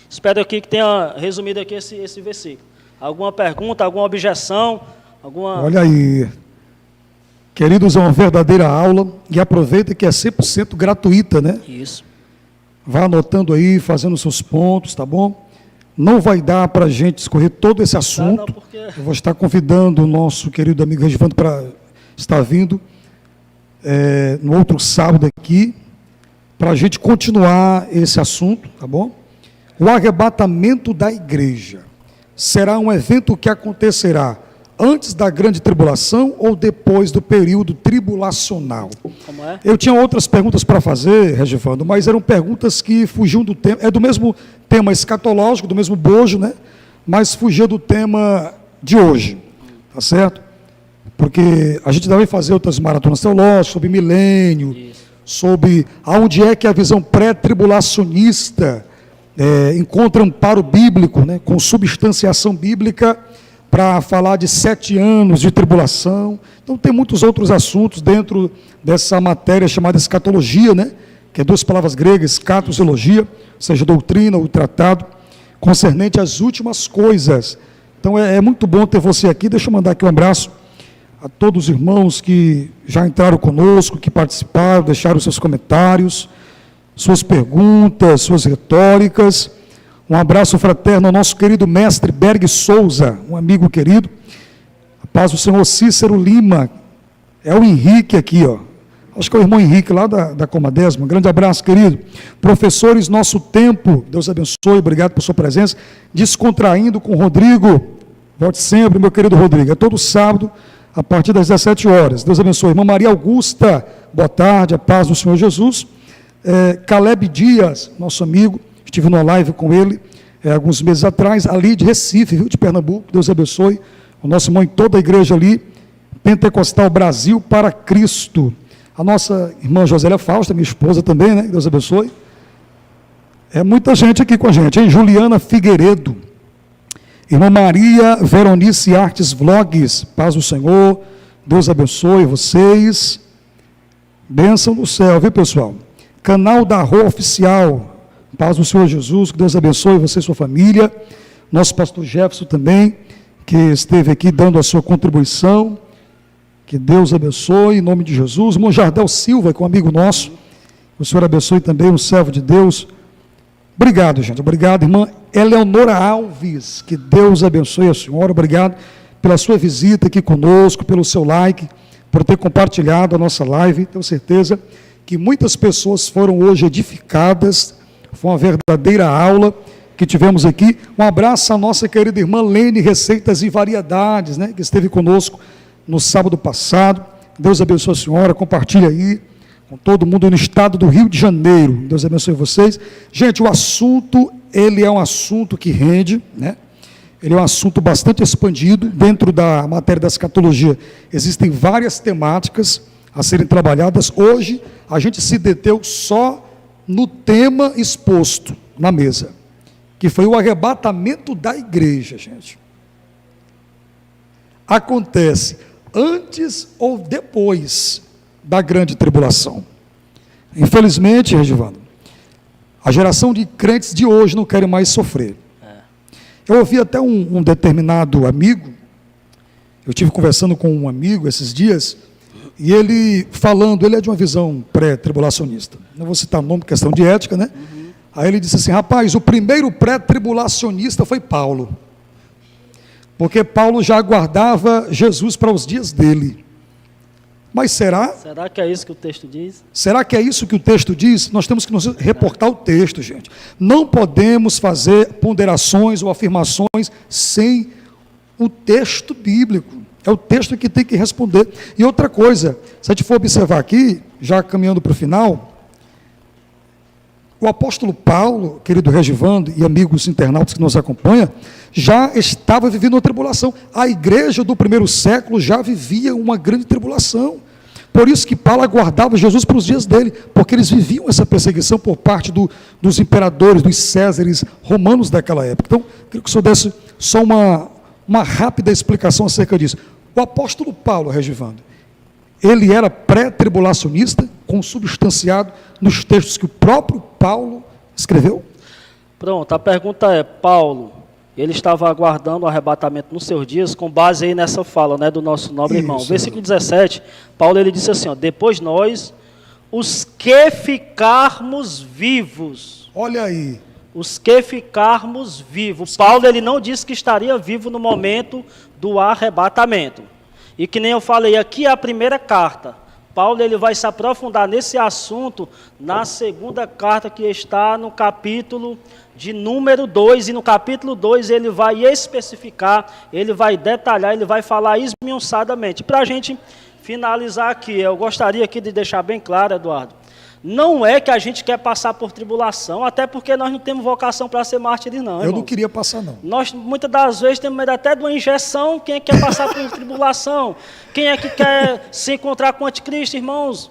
espero aqui que tenha resumido aqui esse versículo. Alguma pergunta, alguma objeção? Olha aí. Queridos, é uma verdadeira aula e aproveita que é 100% gratuita, né? Isso. Vá anotando aí, fazendo seus pontos, tá bom? Não vai dar para a gente escorrer todo esse assunto. Não, porque... Eu vou estar convidando o nosso querido amigo Regivando para estar vindo no outro sábado aqui, para a gente continuar esse assunto, tá bom? O arrebatamento da igreja será um evento que acontecerá antes da grande tribulação ou depois do período tribulacional? Como é? Eu tinha outras perguntas para fazer, Regivando, mas eram perguntas que fugiam do tema, é do mesmo tema escatológico, do mesmo bojo, né? Mas fugia do tema de hoje, tá certo? Porque a gente vai fazer outras maratonas teológicas sobre milênio, isso, sobre aonde é que a visão pré-tribulacionista encontra amparo bíblico, né, com substanciação bíblica, para falar de 7 anos de tribulação. Então tem muitos outros assuntos dentro dessa matéria chamada escatologia, né, que é 2 palavras gregas, escatos e logia, ou seja, doutrina, o tratado, concernente às últimas coisas. Então é muito bom ter você aqui. Deixa eu mandar aqui um abraço a todos os irmãos que já entraram conosco, que participaram, deixaram seus comentários, suas perguntas, suas retóricas. Um abraço fraterno ao nosso querido mestre Berg Souza, um amigo querido. A paz do Senhor Cícero Lima. É o Henrique aqui, ó. Acho que é o irmão Henrique, lá da Comadésima. Um grande abraço, querido. Professores Nosso Tempo, Deus abençoe, obrigado por sua presença. Descontraindo com o Rodrigo. Volte sempre, meu querido Rodrigo. É todo sábado, a partir das 17 horas. Deus abençoe. Irmã Maria Augusta, boa tarde, a paz do Senhor Jesus. Caleb Dias, nosso amigo, estive numa live com ele alguns meses atrás, ali de Recife, viu, de Pernambuco. Deus abençoe. O nosso irmão em toda a igreja ali, Pentecostal Brasil para Cristo. A nossa irmã Josélia Fausta, minha esposa também, né? Deus abençoe. É muita gente aqui com a gente, hein? Juliana Figueiredo. Irmã Maria Veronice Artes Vlogs, paz do Senhor, Deus abençoe vocês. Bênção do céu, viu, pessoal? Canal da Rua Oficial, paz do Senhor Jesus, que Deus abençoe você e sua família. Nosso pastor Jefferson também, que esteve aqui dando a sua contribuição. Que Deus abençoe, em nome de Jesus. Irmão Jardel Silva, que é um amigo nosso. O Senhor abençoe também, um servo de Deus. Obrigado, gente. Obrigado, irmã Eleonora Alves. Que Deus abençoe a senhora. Obrigado pela sua visita aqui conosco, pelo seu like, por ter compartilhado a nossa live. Tenho certeza que muitas pessoas foram hoje edificadas. Foi uma verdadeira aula que tivemos aqui. Um abraço à nossa querida irmã Lene Receitas e Variedades, né, que esteve conosco no sábado passado. Deus abençoe a senhora. Compartilhe aí com todo mundo no estado do Rio de Janeiro. Deus abençoe vocês. Gente, o assunto, ele é um assunto que rende, né? Ele é um assunto bastante expandido. Dentro da matéria da escatologia, existem várias temáticas a serem trabalhadas. Hoje, a gente se deteu só no tema exposto na mesa, que foi o arrebatamento da igreja, gente. Acontece antes ou depois da grande tribulação. Infelizmente, Regivando, A geração de crentes de hoje não querem mais sofrer. Eu ouvi até um determinado amigo, eu estive conversando com um amigo esses dias, e ele falando, ele é de uma visão pré-tribulacionista. Não vou citar nome, questão de ética, né? Aí ele disse assim, rapaz, o primeiro pré-tribulacionista foi Paulo. Porque Paulo já aguardava Jesus para os dias dele. Mas será? Será que é isso que o texto diz? Será que é isso que o texto diz? Nós temos que nos reportar o texto, gente. Não podemos fazer ponderações ou afirmações sem o texto bíblico. É o texto que tem que responder. E outra coisa, se a gente for observar aqui, já caminhando para o final, o apóstolo Paulo, querido Regivando e amigos internautas que nos acompanham, já estava vivendo uma tribulação. A igreja do primeiro século já vivia uma grande tribulação. Por isso que Paulo aguardava Jesus para os dias dele, porque eles viviam essa perseguição por parte dos imperadores, dos césares romanos daquela época. Então, queria que o senhor desse só uma rápida explicação acerca disso. O apóstolo Paulo, Regivando, ele era pré-tribulacionista, consubstanciado nos textos que o próprio Paulo escreveu? Pronto, a pergunta é, Paulo, ele estava aguardando o arrebatamento nos seus dias, com base aí nessa fala, né, do nosso nobre irmão. Versículo 17, Paulo ele disse assim, ó, depois nós, os que ficarmos vivos. Olha aí. Os que ficarmos vivos. Paulo ele não disse que estaria vivo no momento do arrebatamento. E que nem eu falei, aqui é a primeira carta. Paulo ele vai se aprofundar nesse assunto na segunda carta que está no capítulo de número 2. E no capítulo 2 ele vai especificar, ele vai detalhar, ele vai falar esmiuçadamente. Para a gente finalizar aqui, eu gostaria aqui de deixar bem claro, Eduardo, não é que a gente quer passar por tribulação, até porque nós não temos vocação para ser mártires, não. Eu não queria passar, não. Nós, muitas das vezes, temos medo até de uma injeção. Quem é que quer passar por tribulação? Quem é que quer se encontrar com o anticristo, irmãos?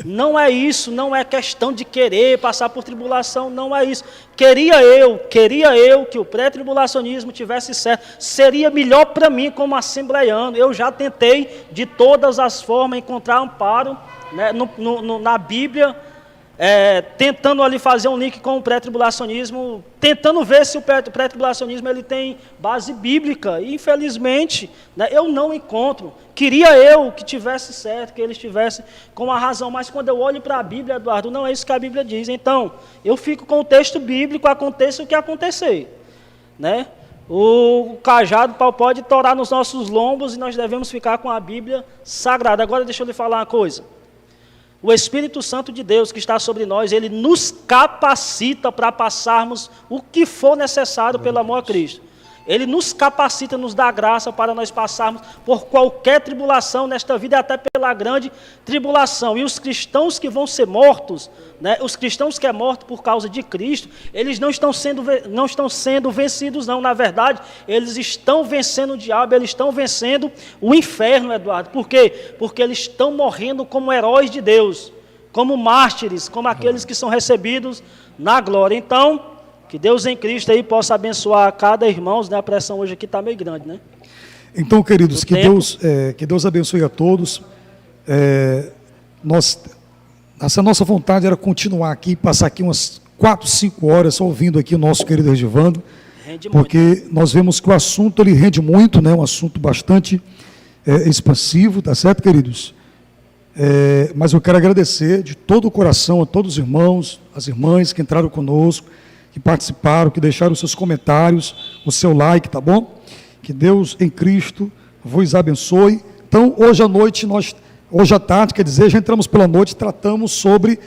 Não é isso, não é questão de querer passar por tribulação, não é isso. Queria eu que o pré-tribulacionismo tivesse certo. Seria melhor para mim como assembleiano. Eu já tentei, de todas as formas, encontrar amparo, né, na Bíblia, tentando ali fazer um link com o pré-tribulacionismo, tentando ver se o pré-tribulacionismo ele tem base bíblica, e infelizmente, né, eu não encontro. Queria eu que tivesse certo, que eles tivessem com a razão, mas quando eu olho para a Bíblia, Eduardo, não é isso que a Bíblia diz. Então, eu fico com o texto bíblico, aconteça o que acontecer, né? O cajado pode torar nos nossos lombos e nós devemos ficar com a Bíblia sagrada. Agora deixa eu lhe falar uma coisa. O Espírito Santo de Deus que está sobre nós, ele nos capacita para passarmos o que for necessário pelo amor a Cristo. Ele nos capacita, nos dá graça para nós passarmos por qualquer tribulação nesta vida, até pela grande tribulação. E os cristãos que vão ser mortos, né, os cristãos que é morto por causa de Cristo, eles não estão sendo vencidos, não. Na verdade, eles estão vencendo o diabo, eles estão vencendo o inferno, Eduardo. Por quê? Porque eles estão morrendo como heróis de Deus, como mártires, como aqueles que são recebidos na glória. Então, que Deus em Cristo aí possa abençoar cada irmão, né? A pressão hoje aqui está meio grande, né? Então, queridos, que Deus abençoe a todos. Essa nossa vontade era continuar aqui, passar aqui umas 4, 5 horas só ouvindo aqui o nosso querido Regivando, porque nós vemos que o assunto ele rende muito, né? Um assunto bastante expansivo, tá certo, queridos? Mas eu quero agradecer de todo o coração a todos os irmãos, as irmãs que entraram conosco, que participaram, que deixaram os seus comentários, o seu like, tá bom? Que Deus em Cristo vos abençoe. Então, hoje à noite, hoje à tarde, quer dizer, já entramos pela noite, tratamos sobre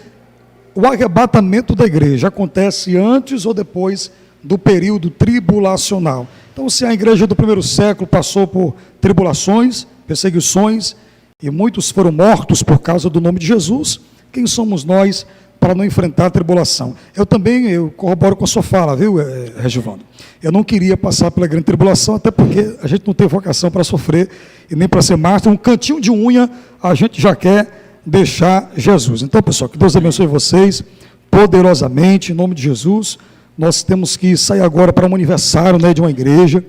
o arrebatamento da igreja. Acontece antes ou depois do período tribulacional. Então, se a igreja do primeiro século passou por tribulações, perseguições, e muitos foram mortos por causa do nome de Jesus, quem somos nós para não enfrentar a tribulação? Eu corroboro com a sua fala, viu, Regivando? Eu não queria passar pela grande tribulação, até porque a gente não tem vocação para sofrer e nem para ser mártir. Um cantinho de unha a gente já quer deixar Jesus. Então, pessoal, que Deus abençoe vocês poderosamente, em nome de Jesus. Nós temos que sair agora para um aniversário, né, de uma igreja,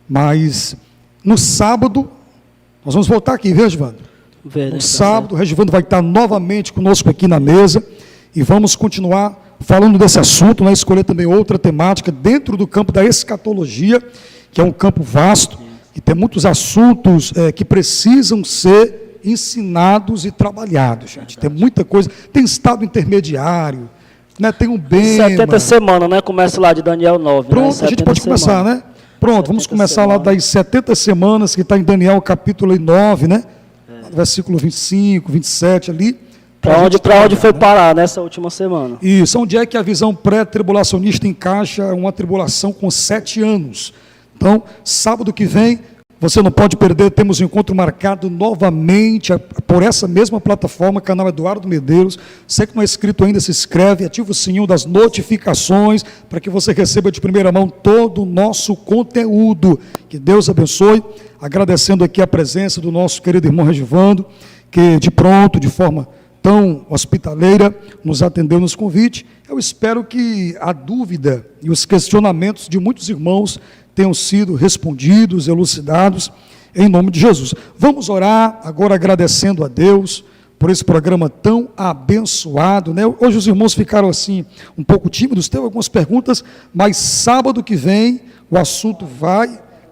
mas no sábado, nós vamos voltar aqui, viu, Regivando? No sábado, o Regivando vai estar novamente conosco aqui na mesa, e vamos continuar falando desse assunto, né, escolher também outra temática dentro do campo da escatologia, que é um campo vasto, e tem muitos assuntos que precisam ser ensinados e trabalhados, gente. Tem muita coisa, tem estado intermediário, né, tem um bem. 70 semanas, né? Começa lá de Daniel 9. Pronto, né? a gente pode começar, né? Pronto, vamos começar lá das 70 semanas, que está em Daniel capítulo 9, né? Versículo 25, 27 ali. Para onde foi parar nessa última semana? Isso, onde é que a visão pré-tribulacionista encaixa uma tribulação com 7 anos. Então, sábado que vem, você não pode perder, temos um encontro marcado novamente por essa mesma plataforma, canal Eduardo Medeiros. Você que não é inscrito ainda, se inscreve, ativa o sininho das notificações, para que você receba de primeira mão todo o nosso conteúdo. Que Deus abençoe, agradecendo aqui a presença do nosso querido irmão Regivando, que de pronto, de forma tão hospitaleira, nos atendeu nos convite. Eu espero que a dúvida e os questionamentos de muitos irmãos tenham sido respondidos, elucidados, em nome de Jesus. Vamos orar agora agradecendo a Deus por esse programa tão abençoado, né? Hoje os irmãos ficaram assim, um pouco tímidos, teve algumas perguntas, mas sábado que vem o assunto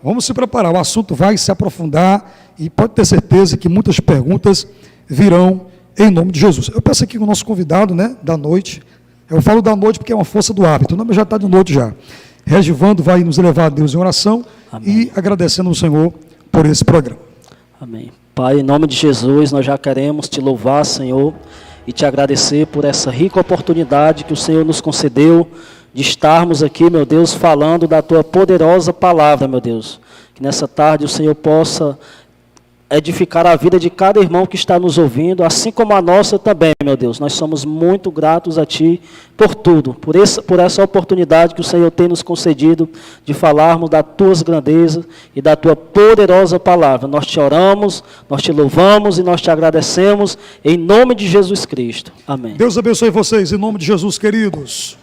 vamos se preparar, o assunto vai se aprofundar e pode ter certeza que muitas perguntas virão em nome de Jesus. Eu peço aqui com o nosso convidado, né, da noite, eu falo da noite porque é uma força do hábito, o nome já está de noite já. Regivando vai nos levar a Deus em oração. Amém. E agradecendo ao Senhor por esse programa. Amém. Pai, em nome de Jesus, nós já queremos te louvar, Senhor, e te agradecer por essa rica oportunidade que o Senhor nos concedeu de estarmos aqui, meu Deus, falando da tua poderosa palavra, meu Deus. Que nessa tarde o Senhor possa edificar a vida de cada irmão que está nos ouvindo, assim como a nossa também, meu Deus. Nós somos muito gratos a Ti por tudo, por essa oportunidade que o Senhor tem nos concedido de falarmos das Tuas grandezas e da Tua poderosa palavra. Nós te oramos, nós te louvamos e nós te agradecemos em nome de Jesus Cristo. Amém. Deus abençoe vocês em nome de Jesus, queridos.